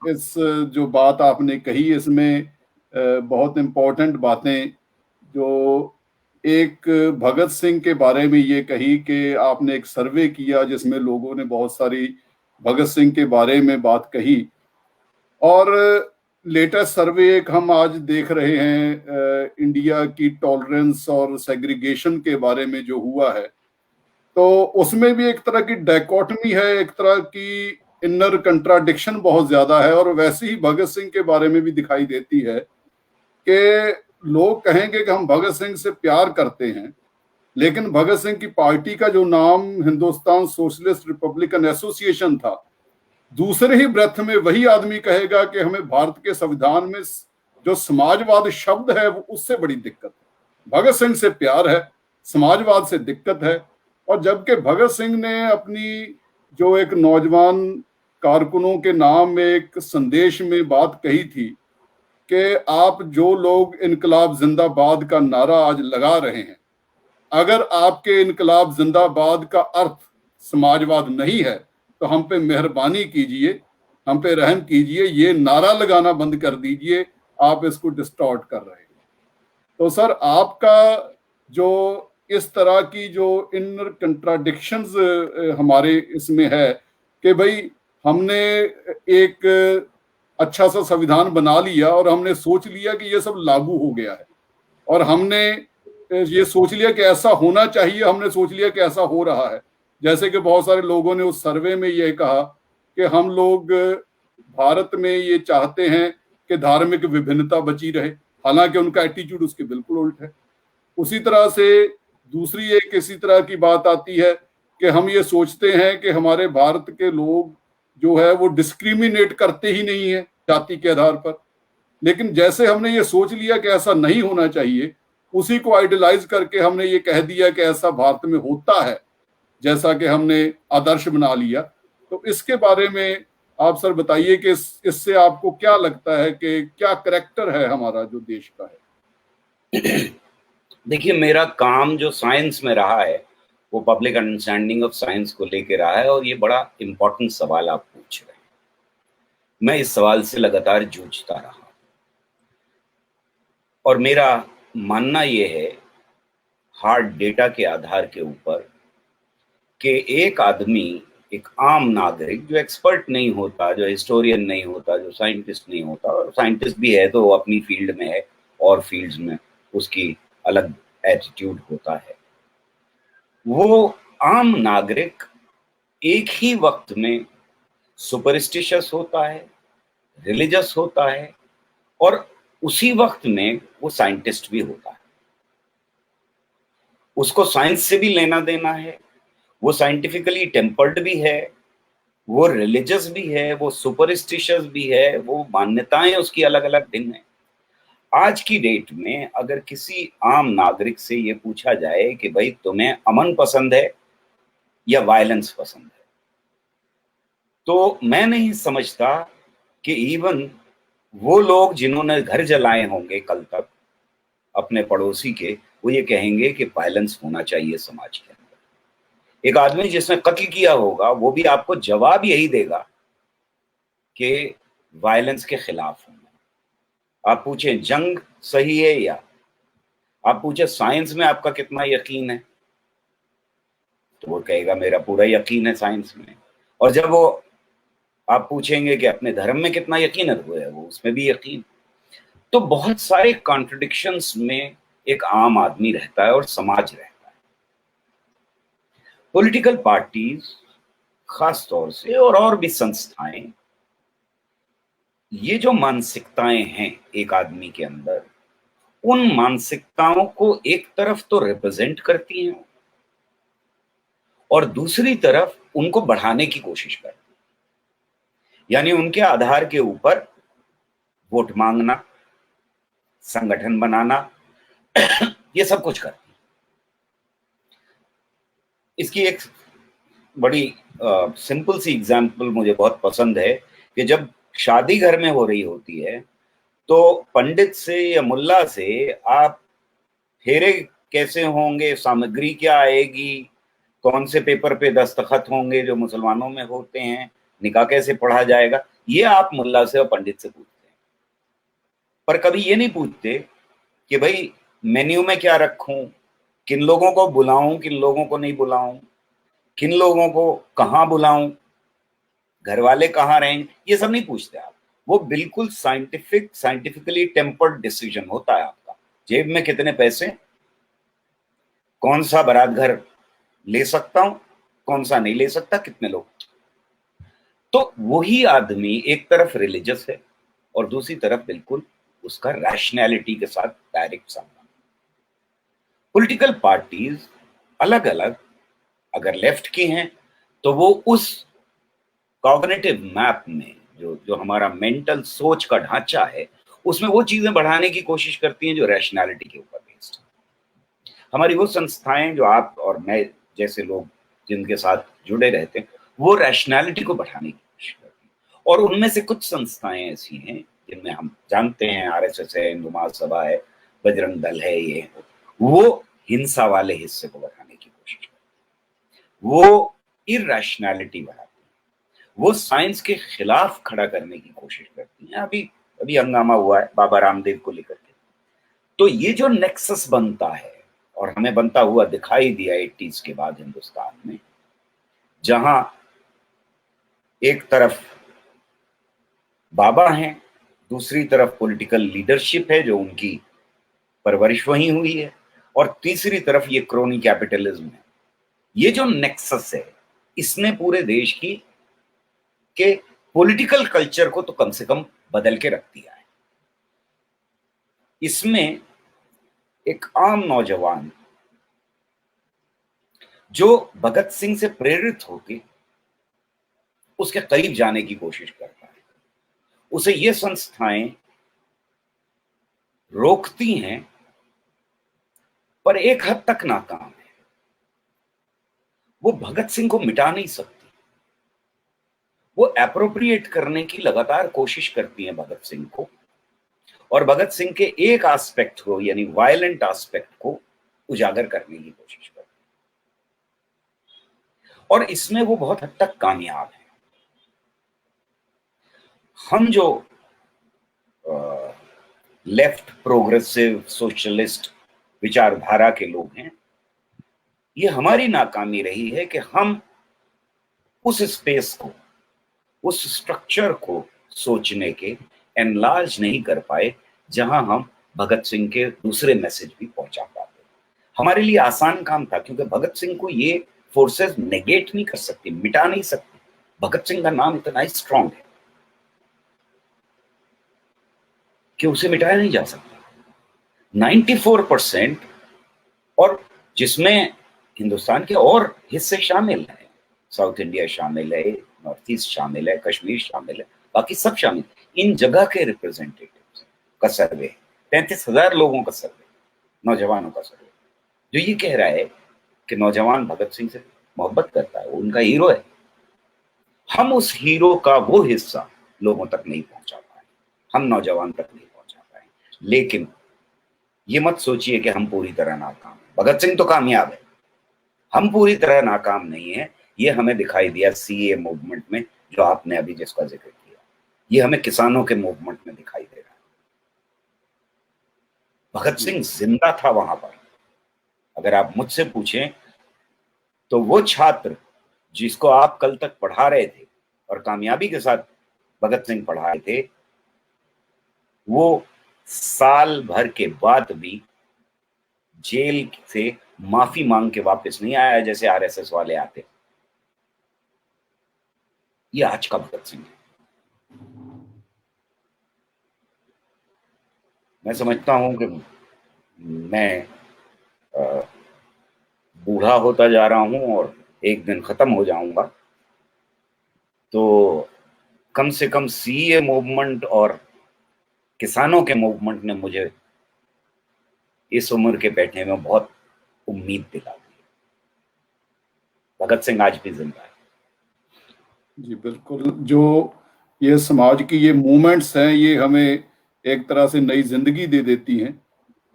इस जो बात आपने कही इसमें बहुत इम्पोर्टेंट बातें, जो एक भगत सिंह के बारे में ये कही कि आपने एक सर्वे किया जिसमें लोगों ने बहुत सारी भगत सिंह के बारे में बात कही, और लेटेस्ट सर्वे एक हम आज देख रहे हैं इंडिया की टॉलरेंस और सेग्रीगेशन के बारे में जो हुआ है, तो उसमें भी एक तरह की डायकोटमी है, एक तरह की इनर कंट्राडिक्शन बहुत ज्यादा है। और वैसे ही भगत सिंह के बारे में भी दिखाई देती है कि लोग कहेंगे कि हम भगत सिंह से प्यार करते हैं, लेकिन भगत सिंह की पार्टी का जो नाम हिंदुस्तान सोशलिस्ट रिपब्लिकन एसोसिएशन था, दूसरे ही ब्रेथ में वही आदमी कहेगा कि हमें भारत के संविधान में जो समाजवाद शब्द है वो उससे बड़ी दिक्कत है। भगत सिंह से प्यार है, समाजवाद से दिक्कत है। और जबकि भगत सिंह ने अपनी जो एक नौजवान कारकुनों के नाम में एक संदेश में बात कही थी कि आप जो लोग इनकलाब जिंदाबाद का नारा आज लगा रहे हैं, अगर आपके इनकलाब जिंदाबाद का अर्थ समाजवाद नहीं है तो हम पे मेहरबानी कीजिए, हम पे रहम कीजिए, ये नारा लगाना बंद कर दीजिए, आप इसको डिस्टॉर्ट कर रहे हैं। तो सर आपका जो इस तरह की जो इनर कंट्राडिक्शंस हमारे इसमें है कि भाई हमने एक अच्छा सा संविधान बना लिया और हमने सोच लिया कि ये सब लागू हो गया है, और हमने ये सोच लिया कि ऐसा होना चाहिए, हमने सोच लिया कि ऐसा हो रहा है। जैसे कि बहुत सारे लोगों ने उस सर्वे में ये कहा कि हम लोग भारत में ये चाहते हैं कि धार्मिक विभिन्नता बची रहे, हालांकि उनका एटीट्यूड उसके बिल्कुल उल्ट है। उसी तरह से दूसरी एक इसी तरह की बात आती है कि हम ये सोचते हैं कि हमारे भारत के लोग जो है वो डिस्क्रिमिनेट करते ही नहीं है जाति के आधार पर। लेकिन जैसे हमने ये सोच लिया कि ऐसा नहीं होना चाहिए, उसी को आइडलाइज करके हमने ये कह दिया कि ऐसा भारत में होता है, जैसा कि हमने आदर्श बना लिया। तो इसके बारे में आप सर बताइए कि इससे आपको क्या लगता है कि क्या करैक्टर है हमारा जो देश का है? देखिए, मेरा काम जो साइंस में रहा है वो पब्लिक अंडरस्टैंडिंग ऑफ साइंस को लेके रहा है, और ये बड़ा इंपॉर्टेंट सवाल आप पूछ रहे हैं। मैं इस सवाल से लगातार जूझता रहा, और मेरा मानना ये है हार्ड डेटा के आधार के ऊपर कि एक आदमी, एक आम नागरिक जो एक्सपर्ट नहीं होता, जो हिस्टोरियन नहीं होता, जो साइंटिस्ट नहीं होता, और साइंटिस्ट भी है तो वो अपनी फील्ड में है और फील्ड्स में उसकी अलग एटीट्यूड होता है, वो आम नागरिक एक ही वक्त में सुपरस्टिशियस होता है, रिलीजियस होता है, और उसी वक्त में वो साइंटिस्ट भी होता है। उसको साइंस से भी लेना देना है, वो साइंटिफिकली टेम्पर्ड भी है, वो रिलीजियस भी है, वो सुपरस्टिशियस भी है, वो मान्यताएं उसकी अलग अलग भिन्न है। आज की डेट में अगर किसी आम नागरिक से ये पूछा जाए कि भाई तुम्हें अमन पसंद है या वायलेंस पसंद है, तो मैं नहीं समझता कि इवन वो लोग जिन्होंने घर जलाए होंगे कल तक अपने पड़ोसी के, वो ये कहेंगे कि वायलेंस होना चाहिए समाज के अंदर। एक आदमी जिसने कत्ल किया होगा वो भी आपको जवाब यही देगा कि वायलेंस के खिलाफ हूं। आप पूछें जंग सही है, या आप पूछे साइंस में आपका कितना यकीन है, तो वो कहेगा मेरा पूरा यकीन है साइंस में। और जब वो आप पूछेंगे कि अपने धर्म में कितना यकीन है, वो उसमें भी यकीन। तो बहुत सारे कॉन्ट्रडिक्शंस में एक आम आदमी रहता है और समाज रहता है। पॉलिटिकल पार्टीज खास तौर से और भी संस्थाएं, ये जो मानसिकताएं हैं एक आदमी के अंदर, उन मानसिकताओं को एक तरफ तो रिप्रेजेंट करती हैं और दूसरी तरफ उनको बढ़ाने की कोशिश करती हैं। यानी उनके आधार के ऊपर वोट मांगना, संगठन बनाना, ये सब कुछ करती है। इसकी एक बड़ी सिंपल सी एग्जांपल मुझे बहुत पसंद है कि जब शादी घर में हो रही होती है तो पंडित से या मुल्ला से आप फेरे कैसे होंगे, सामग्री क्या आएगी, कौन से पेपर पे दस्तखत होंगे जो मुसलमानों में होते हैं, निकाह कैसे पढ़ा जाएगा, ये आप मुल्ला से और पंडित से पूछते हैं। पर कभी ये नहीं पूछते कि भाई मेन्यू में क्या रखूं, किन लोगों को बुलाऊं, किन लोगों को नहीं बुलाऊं, किन लोगों को कहाँ बुलाऊं, घर वाले कहाँ रहेंगे, ये सब नहीं पूछते आप। वो बिल्कुल साइंटिफिकली टेम्पर्ड डिसीजन होता है आपका। जेब में कितने पैसे, कौन सा बारात घर ले सकता हूं, कौन सा नहीं ले सकता, कितने लोग। तो वही आदमी एक तरफ रिलीजियस है और दूसरी तरफ बिल्कुल उसका रैशनैलिटी के साथ डायरेक्ट सामना। पॉलिटिकल पार्टीज अलग अलग अगर लेफ्ट की हैं तो वो उस कॉग्निटिव मैप में, जो जो हमारा मेंटल सोच का ढांचा है, उसमें वो चीजें बढ़ाने की कोशिश करती हैं जो रैशनैलिटी के ऊपर बेस्ड है। हमारी वो संस्थाएं जो आप और मैं जैसे लोग जिनके साथ जुड़े रहते हैं, वो रैशनैलिटी को बढ़ाने की कोशिश करती हैं। और उनमें से कुछ संस्थाएं ऐसी हैं जिनमें हम जानते हैं, आरएसएस है, हिंदू महासभा है, बजरंग दल है, ये वो हिंसा वाले हिस्से को बढ़ाने की कोशिश करती हैं, वो इरैशनैलिटी बढ़ाती हैं, वो साइंस के खिलाफ खड़ा करने की कोशिश करती हैं। अभी अभी हंगामा हुआ है बाबा रामदेव को लेकर के। तो ये जो नेक्सस बनता है, और हमें बनता हुआ दिखाई दिया 80s के बाद हिंदुस्तान में, जहां एक तरफ बाबा हैं, दूसरी तरफ पॉलिटिकल लीडरशिप है जो उनकी परवरिश वहीं हुई है, और तीसरी तरफ ये क्रोनी कैपिटलिज्म है। ये जो नेक्सस है, इसने पूरे देश की के पॉलिटिकल कल्चर को तो कम से कम बदल के रख दिया है। इसमें एक आम नौजवान जो भगत सिंह से प्रेरित होकर उसके करीब जाने की कोशिश करता है, उसे ये संस्थाएं रोकती हैं, पर एक हद तक नाकाम है। वो भगत सिंह को मिटा नहीं सकती, वो एप्रोप्रिएट करने की लगातार कोशिश करती हैं भगत सिंह को, और भगत सिंह के एक एस्पेक्ट को, यानी वायलेंट एस्पेक्ट को उजागर करने की कोशिश करती है, और इसमें वो बहुत हद तक कामयाब है। हम जो लेफ्ट प्रोग्रेसिव सोशलिस्ट विचारधारा के लोग हैं, ये हमारी नाकामी रही है कि हम उस स्पेस को, उस स्ट्रक्चर को सोचने के एनलार्ज नहीं कर पाए जहां हम भगत सिंह के दूसरे मैसेज भी पहुंचा पाते। हमारे लिए आसान काम था, क्योंकि भगत सिंह को ये फोर्सेस नेगेट नहीं कर सकती, मिटा नहीं सकती। भगत सिंह का नाम इतना स्ट्रांग है कि उसे मिटाया नहीं जा सकता। 94%, और जिसमें हिंदुस्तान के और हिस्से शामिल हैं, साउथ इंडिया शामिल है, नॉर्थ ईस्ट शामिल है, कश्मीर शामिल है, बाकी सब शामिल, इन जगह के रिप्रेजेंटेटिव्स का सर्वे, 33,000 लोगों का सर्वे, नौजवानों का सर्वे, जो ये कह रहा है कि नौजवान भगत सिंह से मोहब्बत करता है, वो उनका हीरो है। हम उस हीरो का वो हिस्सा लोगों तक नहीं पहुंचा पाए, हम नौजवान तक नहीं पहुंचा पाए। लेकिन ये मत सोचिए कि हम पूरी तरह नाकाम हैं। भगत सिंह तो कामयाब है, हम पूरी तरह नाकाम नहीं है। ये हमें दिखाई दिया सीए मूवमेंट में, जो आपने अभी जिसका जिक्र किया, ये हमें किसानों के मूवमेंट में दिखाई दे रहा है। भगत सिंह जिंदा था वहां पर। अगर आप मुझसे पूछें तो वो छात्र जिसको आप कल तक पढ़ा रहे थे और कामयाबी के साथ भगत सिंह पढ़ा रहे थे, वो साल भर के बाद भी जेल से माफी मांग के वापस नहीं आया जैसे आरएसएस वाले आते। ये आज का भगत सिंह है। मैं समझता हूं कि मैं बूढ़ा होता जा रहा हूं और एक दिन खत्म हो जाऊंगा, तो कम से कम सीए मूवमेंट और किसानों के मूवमेंट ने मुझे इस उम्र के बैठने में बहुत उम्मीद दिला दी। भगत सिंह आज भी जिंदा है। जी बिल्कुल, जो ये समाज की ये मूवमेंट्स हैं, ये हमें एक तरह से नई जिंदगी दे देती हैं।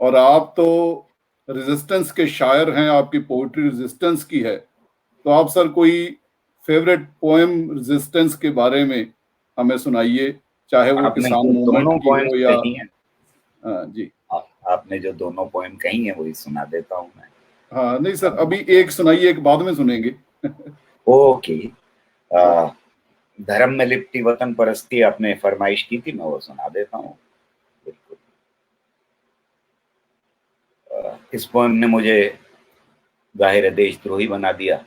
और आप तो रेजिस्टेंस के शायर हैं, आपकी पोइट्री रेजिस्टेंस की है, तो आप सर कोई फेवरेट पोएम रेजिस्टेंस के बारे में हमें सुनाइए, चाहे वो आपने किसान जो मूवमेंट दोनों की पोएम्स हो या कही हैं, जी। आपने जो दोनों पोएम कही हैं वही सुना देता हूं मैं। हाँ नहीं सर, अभी एक सुनाइए, एक बाद में सुनेंगे। ओके। धर्म में लिपटी वतन परस्ती आपने फरमाइश की थी, मैं वो सुना देता हूँ। बिल्कुल। इस पोएम ने मुझे जाहिर देशद्रोही बना दिया।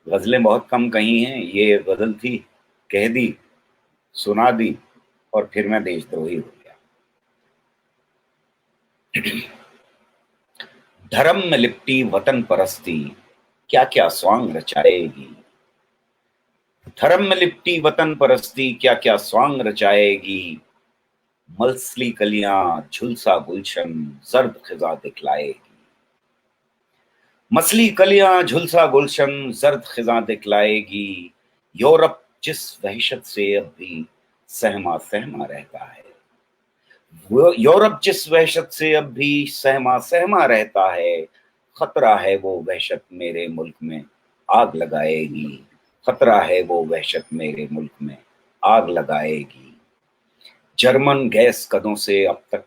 गजलें बहुत कम कही हैं, ये गजल थी, कह दी, सुना दी, और फिर मैं देशद्रोही हो गया। धर्म में लिपटी वतन परस्ती क्या क्या स्वांग रचाएगी, धर्म में लिपटी वतन परस्ती क्या क्या स्वांग रचाएगी, मसली कलियां झुलसा गुलशन जर्द खिजा दिखलाएगी। मसली कलियां झुलसा गुलशन जर्द खिजा दिखलाएगी, यूरोप जिस वहशत से अब भी सहमा सहमा रहता है, वो यूरोप जिस वहशत से अब भी सहमा सहमा रहता है, खतरा है वो वहशत मेरे मुल्क में आग लगाएगी, खतरा है वो वहशत मेरे मुल्क में आग लगाएगी। जर्मन गैस कदों से अब तक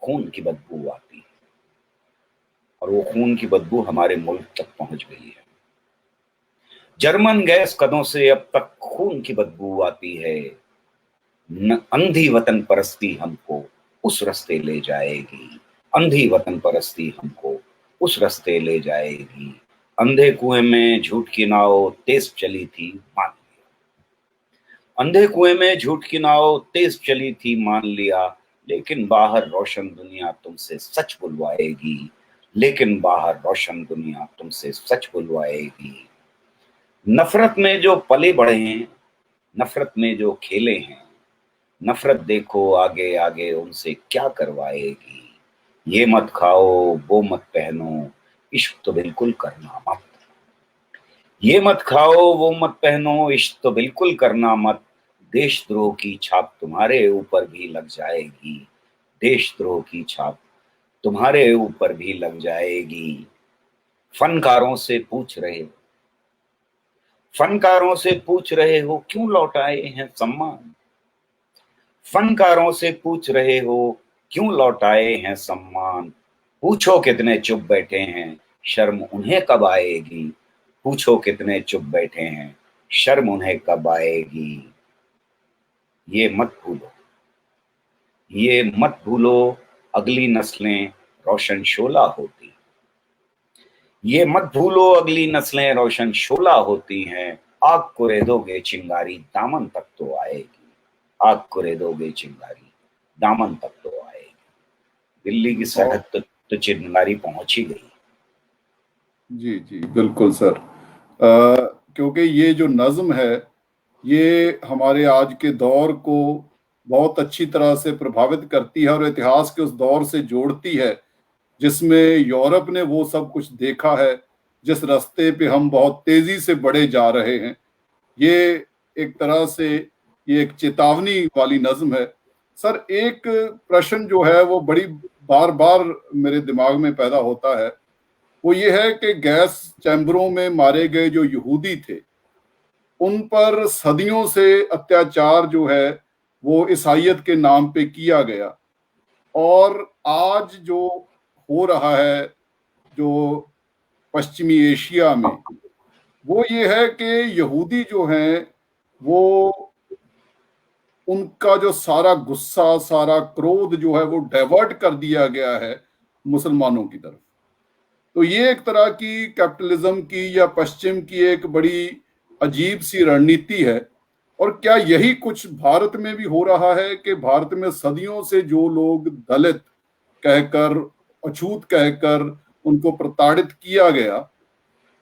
खून की बदबू आती है और वो खून की बदबू हमारे मुल्क तक पहुंच गई है। जर्मन गैस कदों से अब तक खून की बदबू आती है, अंधी वतन परस्ती हमको उस रास्ते ले जाएगी, अंधी वतन परस्ती हमको उस रास्ते ले जाएगी। अंधे कुएं में झूठ की नाव तेज चली थी मान लिया, अंधे कुएं में झूठ की नाव तेज चली थी मान लिया, लेकिन बाहर रोशन दुनिया तुमसे सच बुलवाएगी, लेकिन बाहर रोशन दुनिया तुमसे सच बुलवाएगी। नफरत में जो पले बढ़े हैं, नफरत में जो खेले हैं, नफरत देखो आगे आगे उनसे क्या करवाएगी। ये मत खाओ वो मत पहनो, इश्क तो बिल्कुल करना मत, ये मत खाओ वो मत पहनो, इश्क तो बिल्कुल करना मत। देशद्रोह की छाप तुम्हारे ऊपर भी लग जाएगी, देशद्रोह की छाप तुम्हारे ऊपर भी लग जाएगी। फनकारों से पूछ रहे हो, फनकारों से पूछ रहे हो क्यों लौटाए हैं सम्मान, फनकारों से पूछ रहे हो क्यों लौटाए हैं सम्मान। पूछो कितने चुप बैठे हैं, शर्म उन्हें कब आएगी, पूछो कितने चुप बैठे हैं, शर्म उन्हें कब आएगी। ये मत भूलो, ये मत भूलो अगली नस्लें रोशन शोला होती, ये मत भूलो अगली नस्लें रोशन शोला होती हैं। आग को रेदोगे चिंगारी दामन तक तो आएगी, आग को रेदोगे चिंगारी दामन तक तो आएगी। दिल्ली की सरहद तो चिंगारी पहुंच ही गई। जी जी बिल्कुल सर। क्योंकि ये जो नज्म है ये हमारे आज के दौर को बहुत अच्छी तरह से प्रभावित करती है और इतिहास के उस दौर से जोड़ती है जिसमें यूरोप ने वो सब कुछ देखा है, जिस रास्ते पे हम बहुत तेजी से बढ़े जा रहे हैं। ये एक तरह से ये एक चेतावनी वाली नज्म है। सर एक प्रश्न जो है वो बड़ी बार बार मेरे दिमाग में पैदा होता है, वो ये है कि गैस चैम्बरों में मारे गए जो यहूदी थे उन पर सदियों से अत्याचार जो है वो ईसाइयत के नाम पे किया गया, और आज जो हो रहा है जो पश्चिमी एशिया में वो ये है कि यहूदी जो हैं वो उनका जो सारा गुस्सा सारा क्रोध जो है वो डाइवर्ट कर दिया गया है मुसलमानों की तरफ। तो ये एक तरह की कैपिटलिज्म की या पश्चिम की एक बड़ी अजीब सी रणनीति है। और क्या यही कुछ भारत में भी हो रहा है कि भारत में सदियों से जो लोग दलित कहकर अछूत कहकर उनको प्रताड़ित किया गया,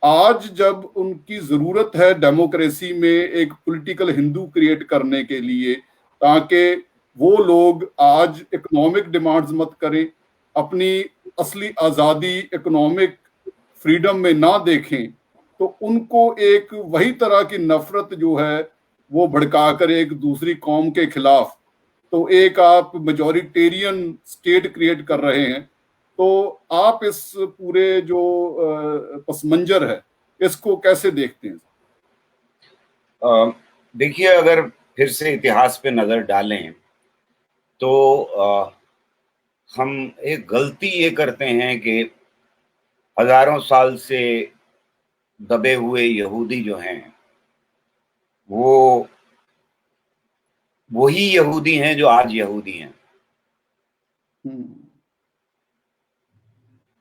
आज जब उनकी जरूरत है डेमोक्रेसी में एक पॉलिटिकल हिंदू क्रिएट करने के लिए ताकि वो लोग आज इकोनॉमिक डिमांड्स मत करें, अपनी असली आज़ादी इकोनॉमिक फ्रीडम में ना देखें, तो उनको एक वही तरह की नफरत जो है वो भड़काकर एक दूसरी कौम के खिलाफ, तो एक आप मेजॉरिटेरियन स्टेट क्रिएट कर रहे हैं। तो आप इस पूरे जो पसमंजर है इसको कैसे देखते हैं? देखिए, अगर फिर से इतिहास पे नजर डालें तो हम एक गलती ये करते हैं कि हजारों साल से दबे हुए यहूदी जो हैं वो वही यहूदी हैं जो आज यहूदी हैं।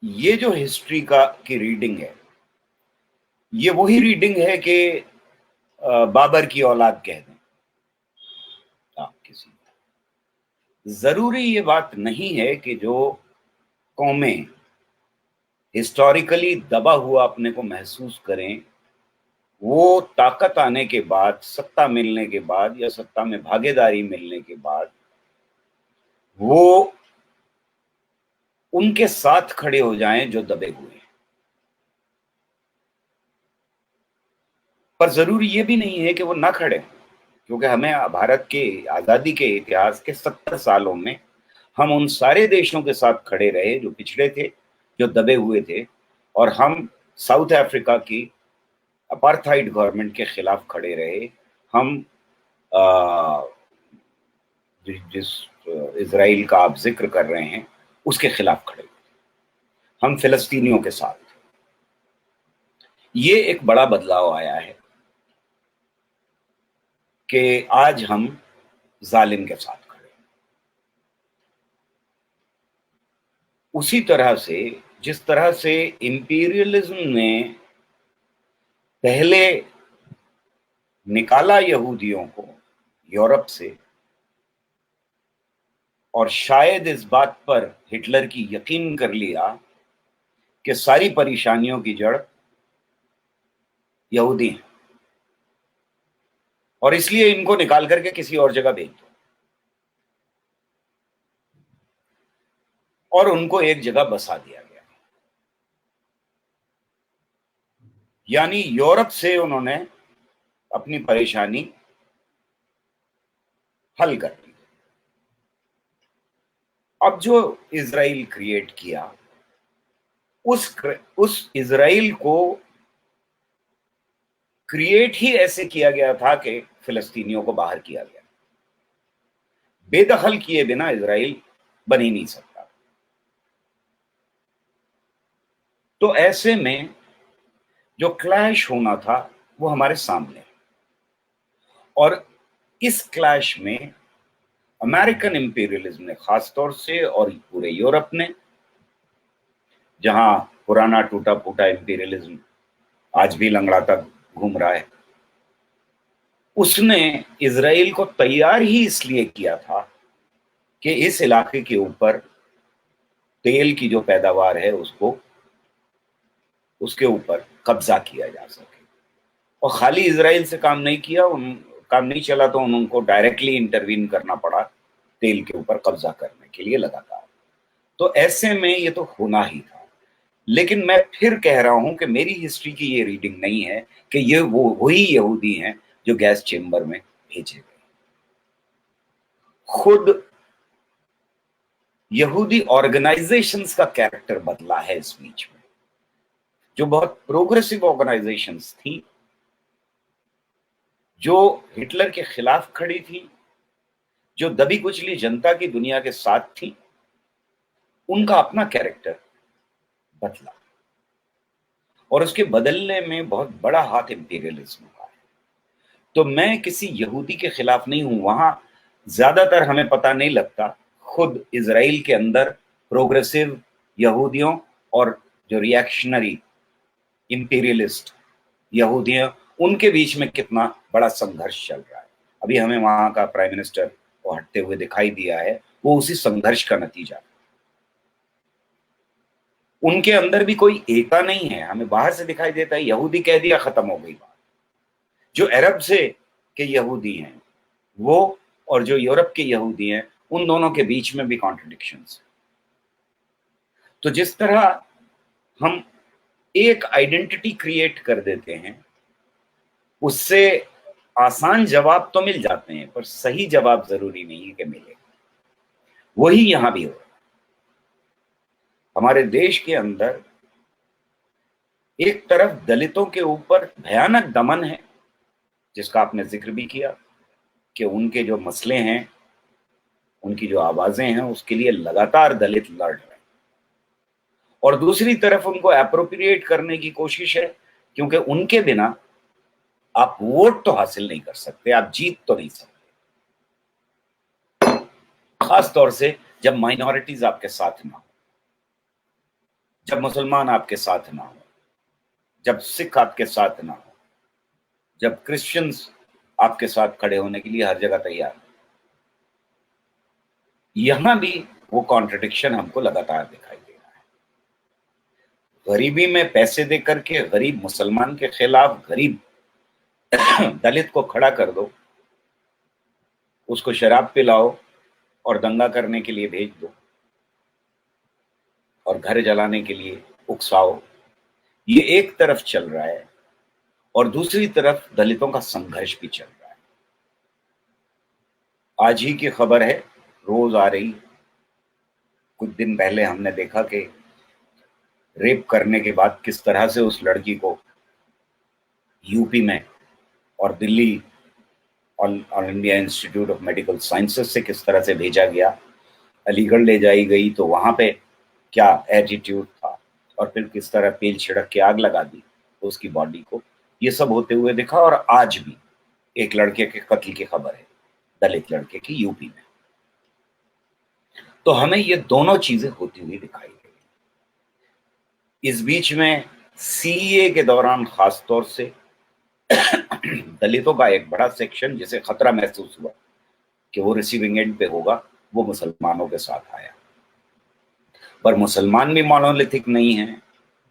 ये जो हिस्ट्री की रीडिंग है ये वही रीडिंग है कि बाबर की औलाद कह दें आप किसी, जरूरी ये बात नहीं है कि जो कौमें हिस्टोरिकली दबा हुआ अपने को महसूस करें वो ताकत आने के बाद, सत्ता मिलने के बाद या सत्ता में भागीदारी मिलने के बाद वो उनके साथ खड़े हो जाएं जो दबे हुए हैं। पर जरूरी ये भी नहीं है कि वो ना खड़े, क्योंकि हमें भारत के आजादी के इतिहास के 70 सालों में हम उन सारे देशों के साथ खड़े रहे जो पिछड़े थे, जो दबे हुए थे, और हम साउथ अफ्रीका की अपार्थाइड गवर्नमेंट के खिलाफ खड़े रहे। हम जिस इजराइल का आप जिक्र कर रहे हैं उसके खिलाफ खड़े, हम फिलिस्तीनियों के साथ। ये एक बड़ा बदलाव आया है कि आज हम जालिम के साथ खड़े। उसी तरह से जिस तरह से इंपीरियलिज्म ने पहले निकाला यहूदियों को यूरोप से, और शायद इस बात पर हिटलर की यकीन कर लिया कि सारी परेशानियों की जड़ यहूदी हैं और इसलिए इनको निकाल करके किसी और जगह भेज दो, और उनको एक जगह बसा दिया गया। यानी यूरोप से उन्होंने अपनी परेशानी हल कर ली। अब जो इजराइल क्रिएट किया, उस इजराइल को क्रिएट ही ऐसे किया गया था कि फिलिस्तीनियों को बाहर किया गया। बेदखल किए बिना इजराइल बन ही नहीं सकता। तो ऐसे में जो क्लैश होना था वो हमारे सामने, और इस क्लैश में अमेरिकन इंपीरियलिज्म ने खासतौर से, और पूरे यूरोप ने, जहां पुराना टूटा फूटा इंपीरियलिज्म आज भी लंगड़ाता घूम रहा है, उसने इजराइल को तैयार ही इसलिए किया था कि इस इलाके के ऊपर तेल की जो पैदावार है उसके ऊपर कब्जा किया जा सके। और खाली इजराइल से काम नहीं किया, काम नहीं चला तो उनको डायरेक्टली इंटरवीन करना पड़ा तेल के ऊपर कब्जा करने के लिए लगातार। तो ऐसे में ये तो होना ही था। लेकिन मैं फिर कह रहा हूं कि मेरी हिस्ट्री की ये रीडिंग नहीं है कि ये वही यहूदी हैं जो गैस चेंबर में भेजे गए। खुद यहूदी ऑर्गेनाइजेशंस का कैरेक्टर बदला है इस बीच में। जो बहुत प्रोग्रेसिव ऑर्गेनाइजेशंस थी, जो हिटलर के खिलाफ खड़ी थी, जो दबी कुचली जनता की दुनिया के साथ थी, उनका अपना कैरेक्टर बदला, और उसके बदलने में बहुत बड़ा हाथ इंपीरियलिज्म का है। तो मैं किसी यहूदी के खिलाफ नहीं हूं। वहां ज्यादातर हमें पता नहीं लगता, खुद इजराइल के अंदर प्रोग्रेसिव यहूदियों और जो रिएक्शनरी इंपीरियलिस्ट यहूदियों, उनके बीच में कितना बड़ा संघर्ष चल रहा है। अभी हमें वहां का प्राइम मिनिस्टर को हटते हुए दिखाई दिया है, वो उसी संघर्ष का नतीजा। उनके अंदर भी कोई एकता नहीं है। हमें बाहर से दिखाई देता है, यहूदी कह दिया, खत्म हो गई बात। जो अरब से के यहूदी हैं वो, और जो यूरोप के यहूदी हैं, उन दोनों के बीच में भी कॉन्ट्रडिक्शंस। तो जिस तरह हम एक आइडेंटिटी क्रिएट कर देते हैं, उससे आसान जवाब तो मिल जाते हैं, पर सही जवाब जरूरी नहीं है कि मिले। वही यहां भी हो रहा है। हमारे देश के अंदर एक तरफ दलितों के ऊपर भयानक दमन है, जिसका आपने जिक्र भी किया कि उनके जो मसले हैं, उनकी जो आवाजें हैं, उसके लिए लगातार दलित लड़ रहे हैं। और दूसरी तरफ उनको एप्रोप्रिएट करने की कोशिश है, क्योंकि उनके बिना आप वोट तो हासिल नहीं कर सकते, आप जीत तो नहीं सकते। खास तौर से जब माइनॉरिटीज आपके साथ ना हो, जब मुसलमान आपके साथ ना हो, जब सिख आपके साथ ना हो, जब क्रिश्चियंस आपके साथ खड़े होने के लिए हर जगह तैयार है। यहां भी वो कॉन्ट्रडिक्शन हमको लगातार दिखाई दे रहा है। गरीबी में पैसे दे करके गरीब मुसलमान के खिलाफ गरीब दलित को खड़ा कर दो, उसको शराब पिलाओ और दंगा करने के लिए भेज दो और घर जलाने के लिए उकसाओ, ये एक तरफ चल रहा है और दूसरी तरफ दलितों का संघर्ष भी चल रहा है। आज ही की खबर है, रोज आ रही। कुछ दिन पहले हमने देखा कि रेप करने के बाद किस तरह से उस लड़की को यूपी में और Delhi all India institute of medical sciences से किस तरह से भेजा गया, अलीगढ़ ले जाई गई तो वहां पे क्या एटीट्यूड था और फिर किस तरह तेल छिड़क के आग लगा दी उसकी बॉडी को। ये सब होते हुए देखा और आज भी एक लड़के के कत्ल की खबर है, दलित लड़के की यूपी में। तो हमें ये दोनों चीजें होती हुई दिखाई गई। इस बीच में सीए के दौरान खासतौर से दलितों का एक बड़ा सेक्शन जिसे खतरा महसूस हुआ कि वो रिसीविंग एंड पे होगा, वो मुसलमानों के साथ आया। पर मुसलमान भी मोनोलिथिक नहीं है,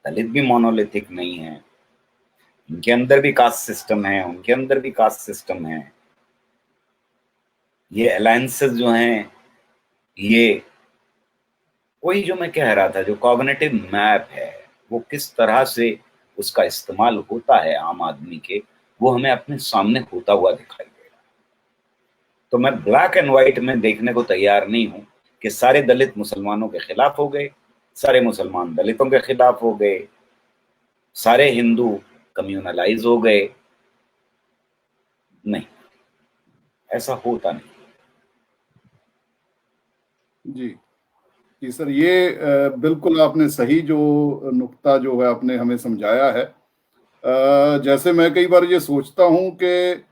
दलित भी मोनोलिथिक नहीं है, उनके अंदर भी कास्ट सिस्टम है, उनके अंदर भी कास्ट सिस्टम है। ये अलायंसेस जो हैं, ये वही जो मैं कह रहा था, जो कॉग्निटिव मैप है, वो किस तरह से उसका इस्तेमाल होता है आम आदमी के, वो हमें अपने सामने होता हुआ दिखाई दे रहा है। तो मैं ब्लैक एंड व्हाइट में देखने को तैयार नहीं हूं कि सारे दलित मुसलमानों के खिलाफ हो गए, सारे मुसलमान दलितों के खिलाफ हो गए, सारे हिंदू कम्युनलाइज हो गए। नहीं, ऐसा होता नहीं। जी जी सर, ये बिल्कुल आपने सही जो नुक्ता जो है आपने हमें समझाया है। जैसे मैं कई बार ये सोचता हूँ कि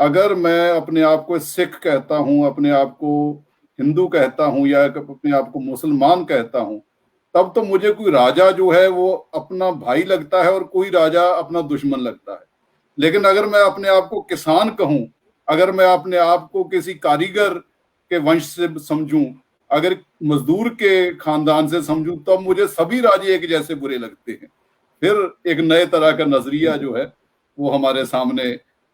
अगर मैं अपने आप को सिख कहता हूँ, अपने आप को हिंदू कहता हूँ या अपने आप को मुसलमान कहता हूँ, तब तो मुझे कोई राजा जो है वो अपना भाई लगता है और कोई राजा अपना दुश्मन लगता है। लेकिन अगर मैं अपने आप को किसान कहूँ, अगर मैं अपने आप को किसी कारीगर के वंश से समझूं, अगर मजदूर के खानदान से समझूं, तब मुझे सभी राजे एक जैसे बुरे लगते हैं। फिर एक नए तरह का नजरिया जो है वो हमारे सामने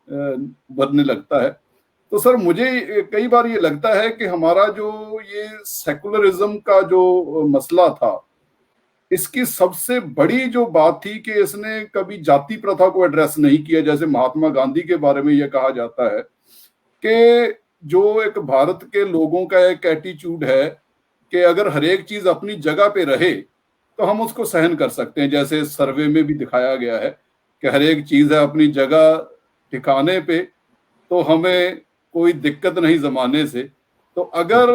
बनने लगता है। तो सर, मुझे कई बार ये लगता है कि हमारा जो ये सेकुलरिज्म का जो मसला था, इसकी सबसे बड़ी जो बात थी कि इसने कभी जाति प्रथा को एड्रेस नहीं किया। जैसे महात्मा गांधी के बारे में यह कहा जाता है कि जो एक भारत के लोगों का एक एटीट्यूड है कि अगर हर एक चीज अपनी जगह पे रहे तो हम उसको सहन कर सकते हैं। जैसे सर्वे में भी दिखाया गया है कि हर एक चीज है अपनी जगह ठिकाने पे, तो हमें कोई दिक्कत नहीं जमाने से। तो अगर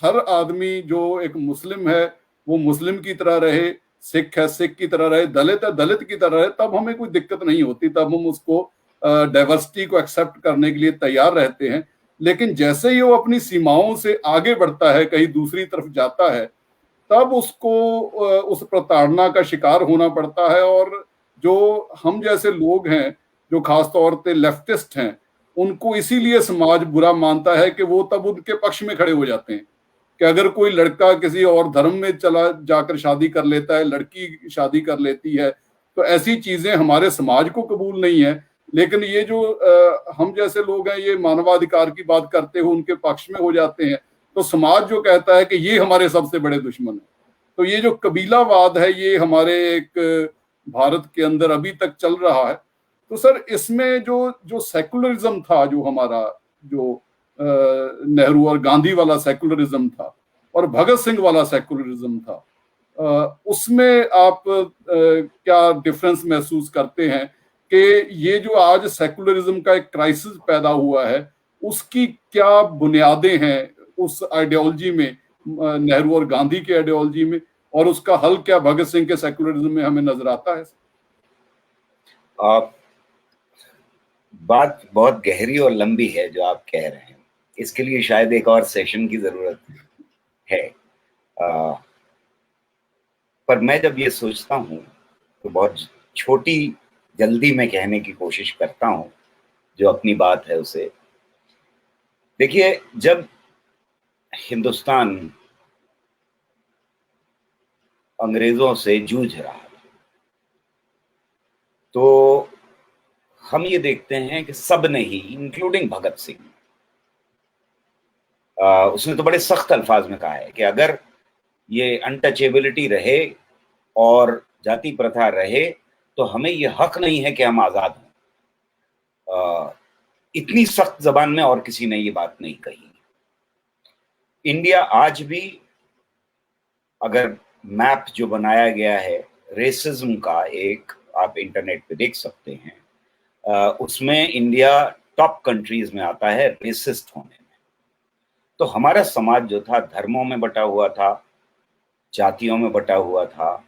हर आदमी जो एक मुस्लिम है वो मुस्लिम की तरह रहे, सिख है सिख की तरह रहे, दलित है दलित की तरह रहे, तब हमें कोई दिक्कत नहीं होती, तब हम उसको डाइवर्सिटी को एक्सेप्ट करने के लिए तैयार रहते हैं। लेकिन जैसे ही वो अपनी सीमाओं से आगे बढ़ता है, कहीं दूसरी तरफ जाता है, तब उसको उस प्रताड़ना का शिकार होना पड़ता है। और जो हम जैसे लोग हैं, जो खास तौर पे लेफ्टिस्ट हैं, उनको इसीलिए समाज बुरा मानता है कि वो तब उनके पक्ष में खड़े हो जाते हैं कि अगर कोई लड़का किसी और धर्म में चला जाकर शादी कर लेता है, लड़की शादी कर लेती है, तो ऐसी चीजें हमारे समाज को कबूल नहीं है। लेकिन ये जो हम जैसे लोग हैं, ये मानवाधिकार की बात करते हुए उनके पक्ष में हो जाते हैं, तो समाज जो कहता है कि ये हमारे सबसे बड़े दुश्मन है। तो ये जो कबीलावाद है, ये हमारे एक भारत के अंदर अभी तक चल रहा है। तो सर, इसमें जो जो सेकुलरिज्म था, जो हमारा जो नेहरू और गांधी वाला सेकुलरिज्म था और भगत सिंह वाला सेकुलरिज्म था, उसमें आप क्या डिफरेंस महसूस करते हैं कि ये जो आज सेकुलरिज्म का एक क्राइसिस पैदा हुआ है, उसकी क्या बुनियादें हैं उस आइडियोलॉजी में, नेहरू और गांधी के आइडियोलॉजी में, और उसका हल क्या भगत सिंह के सेकुलरिज्म में हमें नजर आता है? बात बहुत गहरी और लंबी है जो आप कह रहे हैं, इसके लिए शायद एक और सेशन की जरूरत है। पर मैं जब ये सोचता हूँ तो बहुत छोटी जल्दी में कहने की कोशिश करता हूँ जो अपनी बात है उसे। देखिए, जब हिंदुस्तान अंग्रेजों से जूझ रहा था तो हम ये देखते हैं कि सब ने ही, इंक्लूडिंग भगत सिंह, उसने तो बड़े सख्त अल्फाज में कहा है कि अगर ये अनटचेबिलिटी रहे और जाति प्रथा रहे तो हमें ये हक नहीं है कि हम आजाद हों। इतनी सख्त जबान में और किसी ने ये बात नहीं कही। इंडिया आज भी, अगर मैप जो बनाया गया है रेसिज्म का, एक आप इंटरनेट पे देख सकते हैं, उसमें इंडिया टॉप कंट्रीज में आता है रेसिस्ट होने में। तो हमारा समाज जो था धर्मों में बटा हुआ था, जातियों में बटा हुआ था,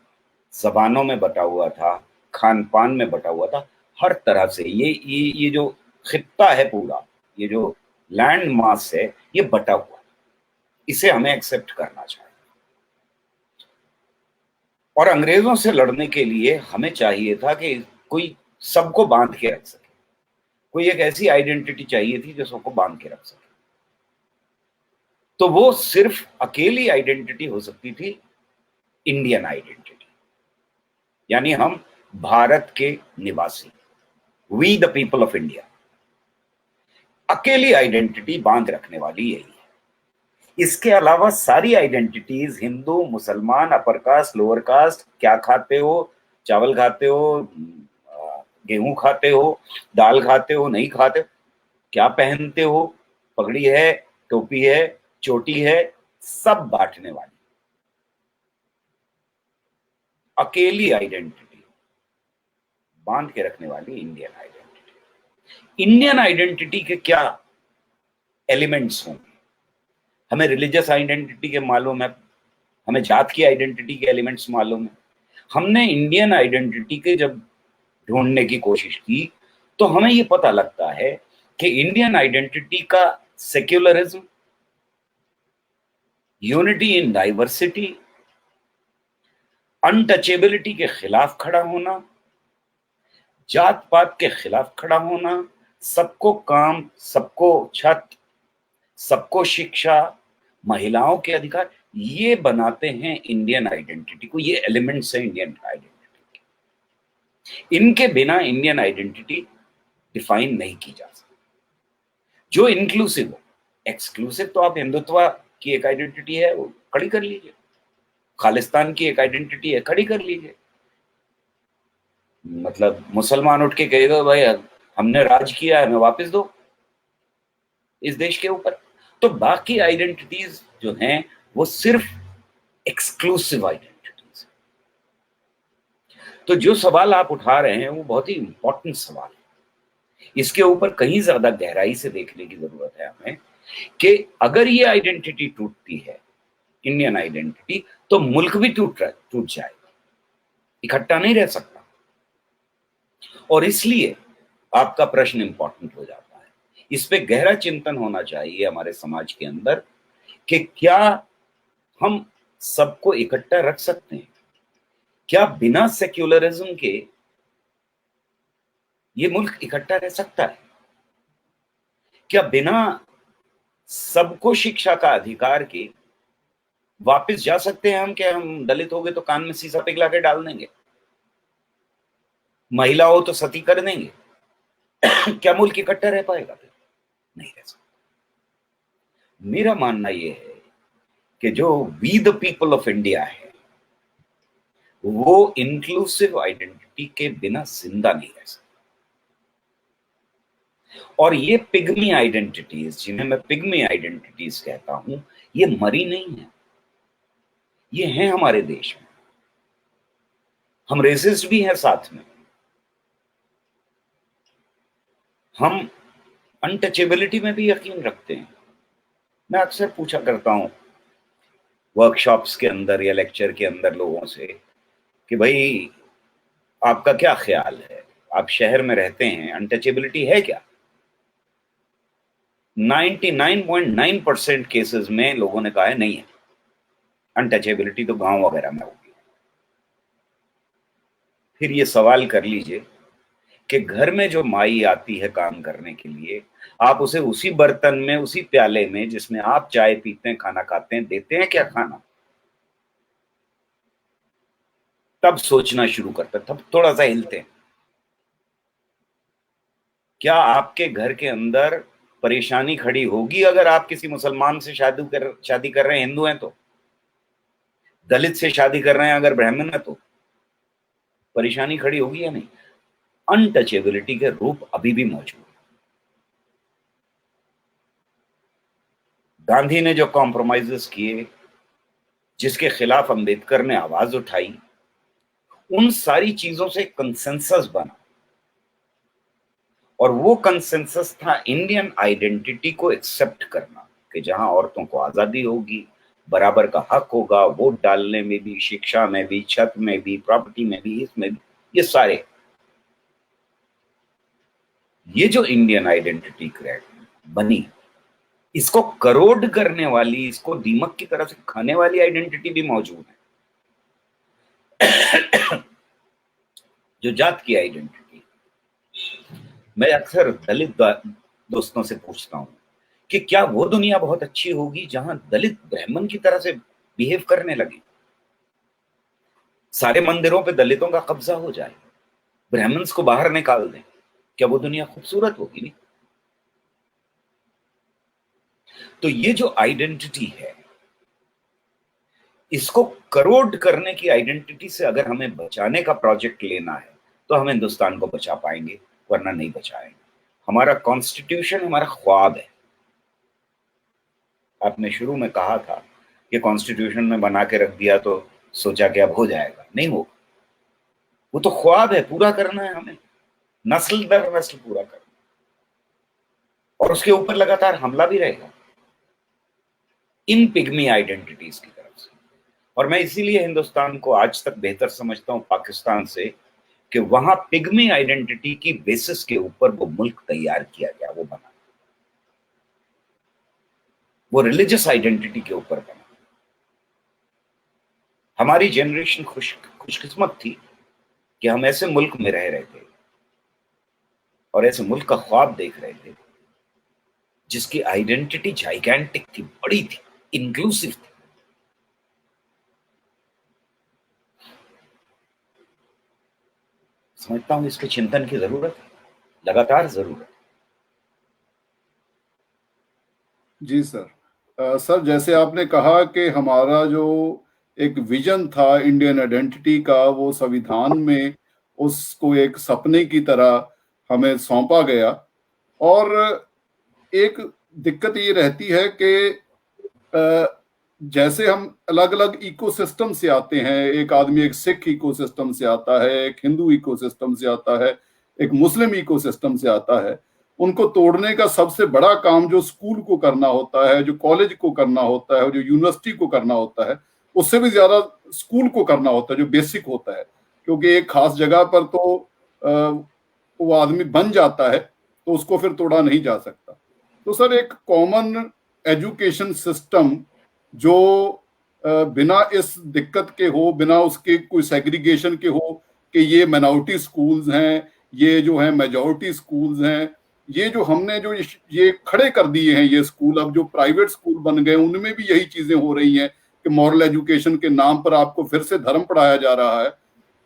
जबानों में बटा हुआ था, खान पान में बटा हुआ था, हर तरह से ये जो खित्ता है पूरा, ये जो लैंड मास है, ये बटा हुआ। इसे हमें एक्सेप्ट करना चाहिए। और अंग्रेजों से लड़ने के लिए हमें चाहिए था कि कोई सबको बांध के रख सके, कोई एक ऐसी आइडेंटिटी चाहिए थी जो सबको बांध के रख सके। तो वो सिर्फ अकेली आइडेंटिटी हो सकती थी, इंडियन आइडेंटिटी, यानी हम भारत के निवासी, we the people of India. अकेली आइडेंटिटी बांध रखने वाली यही है। इसके अलावा सारी आइडेंटिटीज, हिंदू, मुसलमान, अपर कास्ट, लोअर कास्ट, क्या खाते हो, चावल खाते हो, गेहूं खाते हो, दाल खाते हो, नहीं खाते, क्या पहनते हो, पगड़ी है, टोपी है, चोटी है, सब बांटने वाली अकेली आइडेंटिटी बांध के रखने वाली इंडियन आइडेंटिटी। इंडियन आइडेंटिटी के क्या एलिमेंट्स होंगे? हमें रिलीजियस आइडेंटिटी के मालूम है, हमें जात की आइडेंटिटी के एलिमेंट्स मालूम है। हमने इंडियन आइडेंटिटी के जब ढूंढने की कोशिश की तो हमें ये पता लगता है कि इंडियन आइडेंटिटी का secularism, unity in diversity, untouchability के खिलाफ खड़ा होना, जात पात के खिलाफ खड़ा होना, सबको काम, सबको छत, सबको शिक्षा, महिलाओं के अधिकार, ये बनाते हैं इंडियन आइडेंटिटी को। ये एलिमेंट्स हैं इंडियन आइडेंटिटी के। इनके बिना इंडियन आइडेंटिटी डिफाइन नहीं की जा सकती। जो इंक्लूसिव हो, एक्सक्लूसिव तो आप हिंदुत्व की एक आइडेंटिटी है, वो खड़ी कर लीजिए, खालिस्तान की एक आइडेंटिटी है, खड़ी कर लीजिए। मतलब मुसलमान उठ के कहेगा भाई हमने राज किया है, हमें वापस दो इस देश के ऊपर। तो बाकी आइडेंटिटीज जो हैं वो सिर्फ एक्सक्लूसिव आइडेंटिटीज। तो जो सवाल आप उठा रहे हैं वो बहुत ही इंपॉर्टेंट सवाल है। इसके ऊपर कहीं ज्यादा गहराई से देखने की जरूरत है हमें कि अगर ये आइडेंटिटी टूटती है, इंडियन आइडेंटिटी, तो मुल्क भी टूट जाएगा, इकट्ठा नहीं रह सकता। और इसलिए आपका प्रश्न इंपॉर्टेंट हो जाता है। इस पे गहरा चिंतन होना चाहिए हमारे समाज के अंदर कि क्या हम सबको इकट्ठा रख सकते हैं? क्या बिना सेक्युलरिज्म के ये मुल्क इकट्ठा रह सकता है? क्या बिना सबको शिक्षा का अधिकार के वापस जा सकते हैं हम? क्या हम दलित हो गए तो कान में सीसा पिघला के डाल देंगे, महिला हो तो सती कर देंगे? क्या मुल्क इकट्ठा रह पाएगा? फिर नहीं रह सकता। मेरा मानना यह है कि जो we the people of India है वो इंक्लूसिव आइडेंटिटी के बिना जिंदा नहीं रह सकता। और ये पिग्मी आइडेंटिटीज, जिन्हें मैं पिग्मी आइडेंटिटीज कहता हूं, ये मरी नहीं है, ये हैं हमारे देश में। हम रेसिस्ट भी हैं साथ में, हम अनटचेबिलिटी में भी यकीन रखते हैं। मैं अक्सर पूछा करता हूं वर्कशॉप्स के अंदर या लेक्चर के अंदर लोगों से कि भाई आपका क्या ख्याल है, आप शहर में रहते हैं, अनटचेबिलिटी है क्या? 99.9% केसेस में लोगों ने कहा है नहीं है, अनटचेबिलिटी तो गांव वगैरह में होगी। फिर ये सवाल कर लीजिए कि घर में जो माई आती है काम करने के लिए, आप उसे उसी बर्तन में, उसी प्याले में जिसमें आप चाय पीते हैं, खाना खाते हैं, देते हैं क्या खाना? तब सोचना शुरू करते हैं, तब थोड़ा सा हिलते हैं। क्या आपके घर के अंदर परेशानी खड़ी होगी अगर आप किसी मुसलमान से शादी कर रहे हैं, हिंदू हैं तो? दलित से शादी कर रहे हैं अगर ब्राह्मण है तो परेशानी खड़ी होगी या नहीं? अनटचेबिलिटी के रूप अभी भी मौजूद है। गांधी ने जो कॉम्प्रोमाइजेस किए, जिसके खिलाफ अंबेडकर ने आवाज उठाई, उन सारी चीजों से कंसेंसस बना, और वो कंसेंसस था इंडियन आइडेंटिटी को एक्सेप्ट करना कि जहां औरतों को आजादी होगी, बराबर का हक होगा, वोट डालने में भी, शिक्षा में भी, छत में भी, प्रॉपर्टी में भी, इसमें भी, ये सारे। ये जो इंडियन आइडेंटिटी क्रैक बनी, इसको करोड करने वाली, इसको दीमक की तरह से खाने वाली आइडेंटिटी भी मौजूद है, जो जात की आइडेंटिटी। मैं अक्सर दलित दोस्तों से पूछता हूं कि क्या वो दुनिया बहुत अच्छी होगी जहां दलित ब्राह्मण की तरह से बिहेव करने लगे, सारे मंदिरों पे दलितों का कब्जा हो जाए, ब्राह्मण्स को बाहर निकाल दें? क्या वो दुनिया खूबसूरत होगी? नहीं। तो ये जो आइडेंटिटी है, इसको करोड़ करने की आइडेंटिटी से अगर हमें बचाने का प्रोजेक्ट लेना है तो हम हिंदुस्तान को बचा पाएंगे, वरना नहीं बचाएंगे। हमारा कॉन्स्टिट्यूशन हमारा ख्वाब है। आपने शुरू में कहा था कि कॉन्स्टिट्यूशन में बना के रख दिया तो सोचा कि अब हो जाएगा। नहीं हो, वो तो ख्वाब है, पूरा करना है हमें, नस्ल दर नस्ल पूरा करना, और उसके ऊपर लगातार हमला भी रहेगा इन पिग्मी आइडेंटिटीज की तरफ से। और मैं इसीलिए हिंदुस्तान को आज तक बेहतर समझता हूं पाकिस्तान से, कि वहां पिग्मी आइडेंटिटी की बेसिस के ऊपर वो मुल्क तैयार किया गया, वो बना, वो रिलीजियस आइडेंटिटी के ऊपर बना। हमारी जनरेशन खुशकिस्मत थी कि हम ऐसे मुल्क में रह रहे थे और ऐसे मुल्क का ख्वाब देख रहे थे जिसकी आइडेंटिटी जाइगेंटिक थी, बड़ी थी, इंक्लूसिव थी। समझता हूं इसके चिंतन की जरूरत है, लगातार जरूरत। जी सर। सर, जैसे आपने कहा कि हमारा जो एक विजन था इंडियन आइडेंटिटी का, वो संविधान में उसको एक सपने की तरह हमें सौंपा गया। और एक दिक्कत ये रहती है कि जैसे हम अलग अलग इकोसिस्टम से आते हैं, एक आदमी एक सिख इकोसिस्टम से आता है, एक हिंदू इकोसिस्टम से आता है, एक मुस्लिम इकोसिस्टम से आता है। उनको तोड़ने का सबसे बड़ा काम जो स्कूल को करना होता है, जो कॉलेज को करना होता है, जो यूनिवर्सिटी को करना होता है, उससे भी ज्यादा स्कूल को करना होता है, जो बेसिक होता है। क्योंकि एक खास जगह पर तो वो आदमी बन जाता है, तो उसको फिर तोड़ा नहीं जा सकता। तो सर, एक कॉमन एजुकेशन सिस्टम जो बिना इस दिक्कत के हो, बिना उसके कोई सेग्रीगेशन के हो कि ये माइनॉरिटी स्कूल्स हैं, ये जो है मेजॉरिटी स्कूल्स हैं, ये जो हमने जो ये खड़े कर दिए हैं ये स्कूल, अब जो प्राइवेट स्कूल बन गए उनमें भी यही चीजें हो रही हैं कि मॉरल एजुकेशन के नाम पर आपको फिर से धर्म पढ़ाया जा रहा है।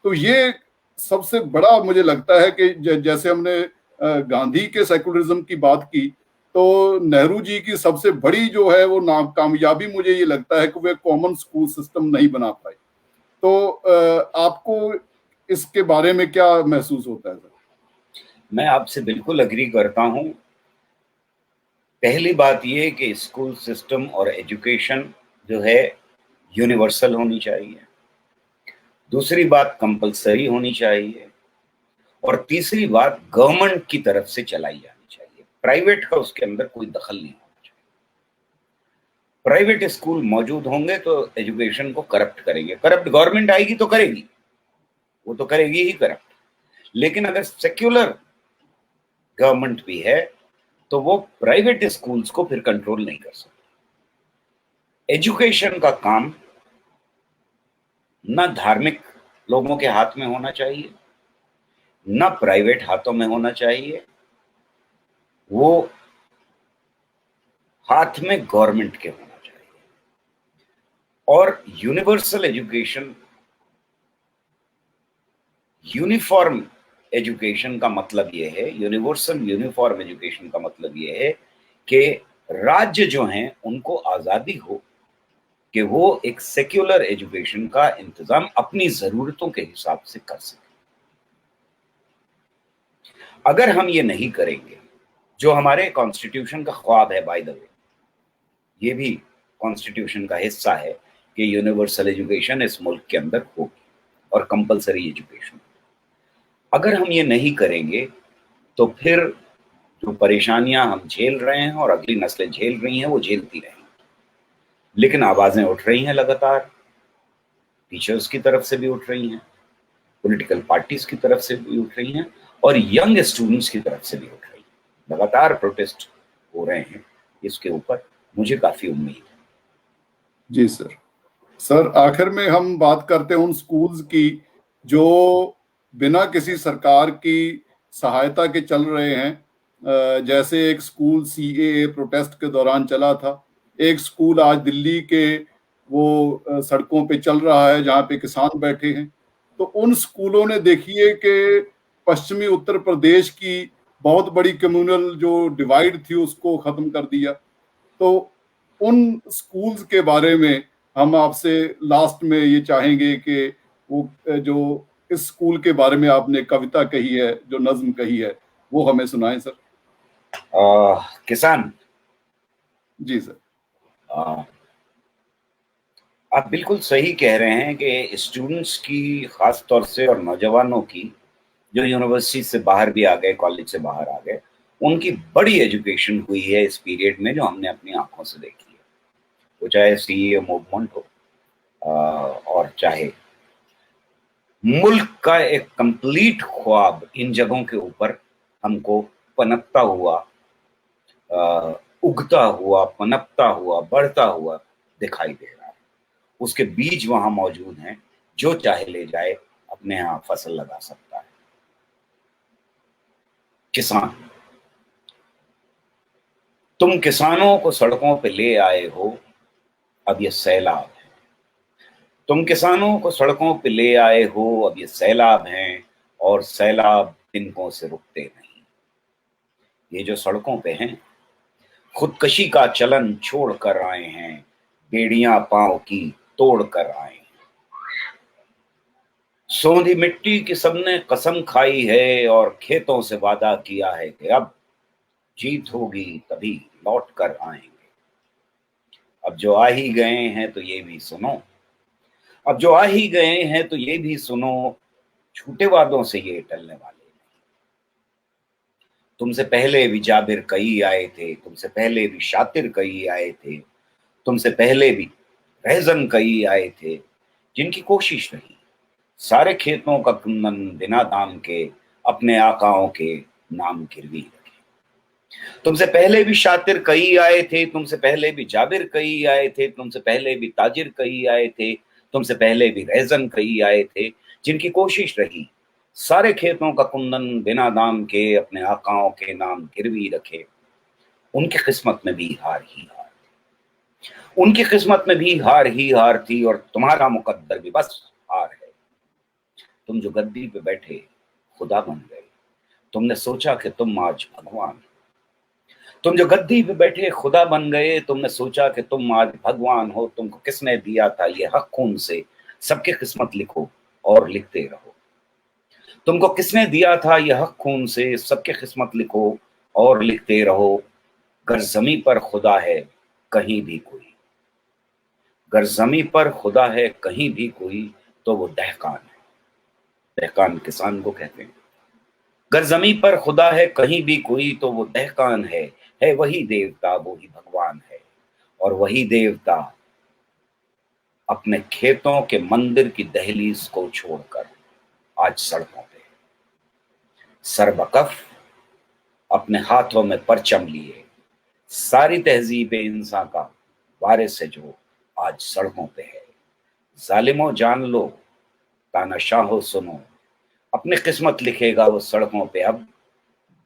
तो ये सबसे बड़ा मुझे लगता है कि जैसे हमने गांधी के सेकुलरिज्म की बात की, तो नेहरू जी की सबसे बड़ी जो है वो नाकामयाबी मुझे ये लगता है कि वे कॉमन स्कूल सिस्टम नहीं बना पाए। तो आपको इसके बारे में क्या महसूस होता है सर? मैं आपसे बिल्कुल अग्री करता हूं। पहली बात ये कि स्कूल सिस्टम और एजुकेशन जो है यूनिवर्सल होनी चाहिए, दूसरी बात कंपलसरी होनी चाहिए, और तीसरी बात गवर्नमेंट की तरफ से चलाई जानी चाहिए। प्राइवेट का उसके अंदर कोई दखल नहीं होना चाहिए। प्राइवेट स्कूल मौजूद होंगे तो एजुकेशन को करप्ट करेंगे। करप्ट गवर्नमेंट आएगी तो करेगी, वो तो करेगी ही करप्ट। लेकिन अगर सेक्युलर गवर्नमेंट भी है तो वो प्राइवेट स्कूल्स को फिर कंट्रोल नहीं कर सकती। एजुकेशन का काम ना धार्मिक लोगों के हाथ में होना चाहिए, ना प्राइवेट हाथों में होना चाहिए, वो हाथ में गवर्नमेंट के होना चाहिए। और यूनिवर्सल एजुकेशन यूनिफॉर्म एजुकेशन का मतलब ये है, यूनिवर्सल यूनिफॉर्म एजुकेशन का मतलब ये है कि राज्य जो हैं उनको आजादी हो कि वो एक सेक्युलर एजुकेशन का इंतजाम अपनी जरूरतों के हिसाब से कर सके। अगर हम ये नहीं करेंगे, जो हमारे कॉन्स्टिट्यूशन का ख्वाब है, बाय द वे, ये भी कॉन्स्टिट्यूशन का हिस्सा है कि यूनिवर्सल एजुकेशन इस मुल्क के अंदर होगी और कंपलसरी एजुकेशन। अगर हम ये नहीं करेंगे तो फिर जो परेशानियां हम झेल रहे हैं और अगली नस्लें झेल रही हैं वो झेलती रहेंगी। लेकिन आवाजें उठ रही हैं लगातार, टीचर्स की तरफ से भी उठ रही हैं, पॉलिटिकल पार्टीज की तरफ से भी उठ रही हैं और यंग स्टूडेंट्स की तरफ से भी उठ रही हैं। लगातार प्रोटेस्ट हो रहे हैं इसके ऊपर। मुझे काफी उम्मीद है। जी सर। सर, आखिर में हम बात करते हैं उन स्कूल्स की जो बिना किसी सरकार की सहायता के चल रहे हैं। जैसे एक स्कूल सीएए प्रोटेस्ट के दौरान चला था, एक स्कूल आज दिल्ली के वो सड़कों पे चल रहा है जहाँ पे किसान बैठे हैं। तो उन स्कूलों ने देखिए कि पश्चिमी उत्तर प्रदेश की बहुत बड़ी कम्युनल जो डिवाइड थी उसको खत्म कर दिया। तो उन स्कूल्स के बारे में हम आपसे लास्ट में ये चाहेंगे कि वो जो इस स्कूल के बारे में आपने कविता कही है, जो नज्म कही है, वो हमें सुनाएं सर। किसान, जी सर। आप बिल्कुल सही कह रहे हैं कि स्टूडेंट्स की, खास तौर से और नौजवानों की, जो यूनिवर्सिटी से बाहर भी आ गए, कॉलेज से बाहर आ गए, उनकी बड़ी एजुकेशन हुई है इस पीरियड में जो हमने अपनी आंखों से देखी है। वो चाहे सीए मूवमेंट हो और चाहे मुल्क का एक कंप्लीट ख्वाब इन जगहों के ऊपर हमको पनपता हुआ, उगता हुआ, पनपता हुआ, बढ़ता हुआ दिखाई दे रहा है। उसके बीज वहां मौजूद हैं, जो चाहे ले जाए अपने यहाँ फसल लगा सकता है। किसान, तुम किसानों को सड़कों पे ले आए हो, अब ये सैलाब है। तुम किसानों को सड़कों पे ले आए हो, अब ये सैलाब हैं और सैलाब तिनकों से रुकते नहीं। ये जो सड़कों पे हैं, खुदकशी का चलन छोड़ कर आए हैं, बेड़ियां पांव की तोड़ कर आए हैं। सोंधी मिट्टी की सबने कसम खाई है और खेतों से वादा किया है कि अब जीत होगी तभी लौट कर आएंगे। अब जो आ ही गए हैं तो ये भी सुनो, अब जो आ ही गए हैं तो ये भी सुनो, झूठे वादों से ये टलने वाले नहीं। तुमसे पहले भी जाबिर कई आए थे, तुमसे पहले भी शातिर कई आए थे, तुमसे पहले भी रहजन कई आए थे, जिनकी कोशिश रही सारे खेतों का कुंदन बिना दाम के अपने आकाओं के नाम गिरवी रखे। तुमसे पहले भी शातिर कई आए थे, तुमसे पहले भी जाबिर कई आए थे, तुमसे पहले भी ताजिर कई आए थे, तुमसे पहले भी रहजन कई आए थे, जिनकी कोशिश रही सारे खेतों का कुंदन बिना दाम के अपने आकाओं के नाम गिरवी रखे। उनकी किस्मत में भी हार ही हार, उनकी किस्मत में भी हार ही हार थी और तुम्हारा मुकद्दर भी बस हार है। तुम जो गद्दी पे बैठे खुदा बन गए, तुमने सोचा कि तुम आज भगवान। तुम जो गद्दी पे बैठे खुदा बन गए, तुमने सोचा कि तुम आज भगवान हो। तुमको किसने दिया था ये हक खून से सबकी किस्मत लिखो और लिखते रहो। तुमको किसने दिया था ये हक खून से सबकी किस्मत लिखो और लिखते रहो। गर ज़मीं पर खुदा है कहीं भी कोई, गर ज़मीं पर खुदा है कहीं भी कोई, तो वो दहकान है। दहकान किसान को कहते हैं। गर ज़मीं पर खुदा है कहीं भी कोई, तो वो दहकान है वही देवता, वो ही भगवान है। और वही देवता अपने खेतों के मंदिर की दहलीज को छोड़कर आज सड़कों पे सरबकफ अपने हाथों में परचम लिए सारी तहजीब इंसान का वारिस है जो आज सड़कों पे है। जालिमों जान लो, तानाशाहो सुनो, अपनी किस्मत लिखेगा वो सड़कों पे अब।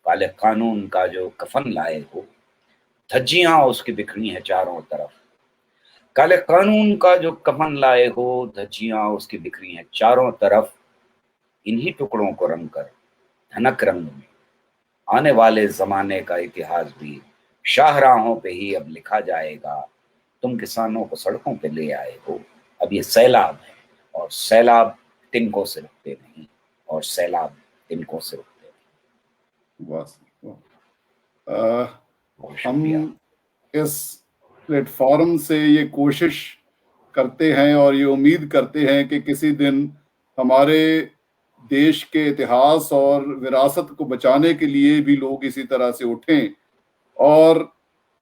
काले कानून का जो कफन लाए हो, धज्जियां उसकी बिखरी है चारों तरफ। काले कानून का जो कफन लाए हो, धज्जियां उसकी बिखरी हैं चारों तरफ। इन्हीं टुकड़ों को रंग कर धनक रंग में। आने वाले जमाने का इतिहास भी शाहराहों पे ही अब लिखा जाएगा। तुम किसानों को सड़कों पे ले आए हो, अब ये सैलाब है, और सैलाब तिनको से रुकते नहीं, और सैलाब तिनको से रुकते नहीं। वाह सर, वाह। बहुत हम शुक्रिया। इस प्लेटफॉर्म से ये कोशिश करते हैं और ये उम्मीद करते हैं कि किसी दिन हमारे देश के इतिहास और विरासत को बचाने के लिए भी लोग इसी तरह से उठें और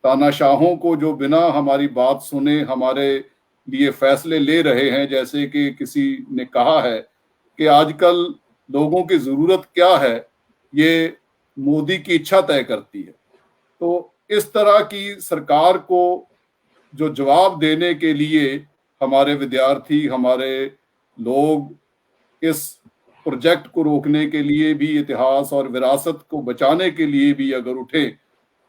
तानाशाहों को, जो बिना हमारी बात सुने हमारे लिए फैसले ले रहे हैं, जैसे कि किसी ने कहा है कि आजकल लोगों की जरूरत क्या है ये मोदी की इच्छा तय करती है। तो इस तरह की सरकार को जो जवाब देने के लिए हमारे विद्यार्थी, हमारे लोग इस प्रोजेक्ट को रोकने के लिए भी, इतिहास और विरासत को बचाने के लिए भी अगर उठे,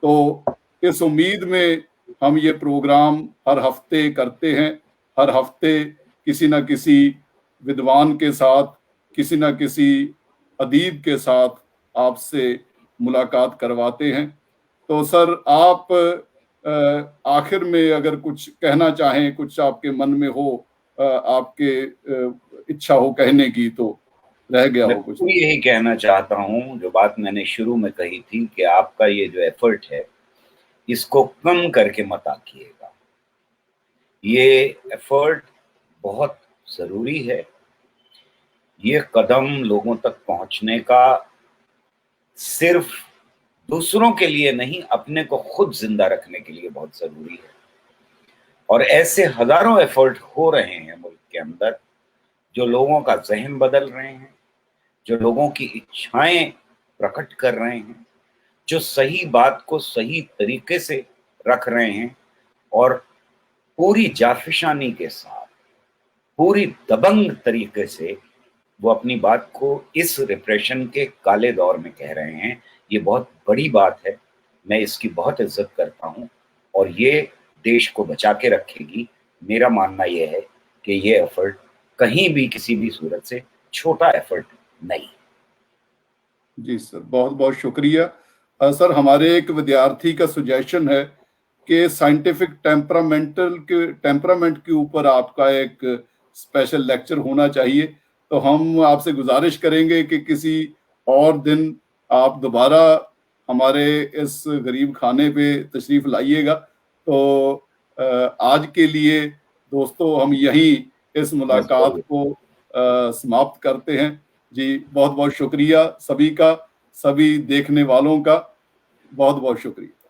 तो इस उम्मीद में हम ये प्रोग्राम हर हफ्ते करते हैं। हर हफ्ते किसी न किसी विद्वान के साथ, किसी न किसी अदीब के साथ आपसे मुलाकात करवाते हैं। तो सर, आप आखिर में अगर कुछ कहना चाहें, कुछ आपके मन में हो, आपके इच्छा हो कहने की, तो रह गया मैं हो कुछ। तो यही कहना चाहता हूँ, जो बात मैंने शुरू में कही थी कि आपका ये जो एफर्ट है इसको कम करके मत आकिएगा। ये एफर्ट बहुत जरूरी है। ये कदम लोगों तक पहुंचने का सिर्फ दूसरों के लिए नहीं, अपने को खुद जिंदा रखने के लिए बहुत जरूरी है। और ऐसे हजारों एफर्ट हो रहे हैं मुल्क के अंदर, जो लोगों का जहन बदल रहे हैं, जो लोगों की इच्छाएं प्रकट कर रहे हैं, जो सही बात को सही तरीके से रख रहे हैं, और पूरी जाफिशानी के साथ, पूरी दबंग तरीके से वो अपनी बात को इस रिप्रेशन के काले दौर में कह रहे हैं। ये बहुत बड़ी बात है। मैं इसकी बहुत इज्जत करता हूँ और ये देश को बचा के रखेगी। मेरा मानना यह है कि ये एफर्ट कहीं भी किसी भी सूरत से छोटा एफर्ट नहीं। जी सर, बहुत बहुत शुक्रिया। सर, हमारे एक विद्यार्थी का सजेशन है कि साइंटिफिक टेम्परामेंट के ऊपर आपका एक स्पेशल लेक्चर होना चाहिए। तो हम आपसे गुजारिश करेंगे कि किसी और दिन आप दोबारा हमारे इस गरीब खाने पे तशरीफ लाइएगा। तो आज के लिए दोस्तों, हम यहीं इस मुलाकात को समाप्त करते हैं। जी, बहुत बहुत शुक्रिया सभी का, सभी देखने वालों का बहुत बहुत शुक्रिया।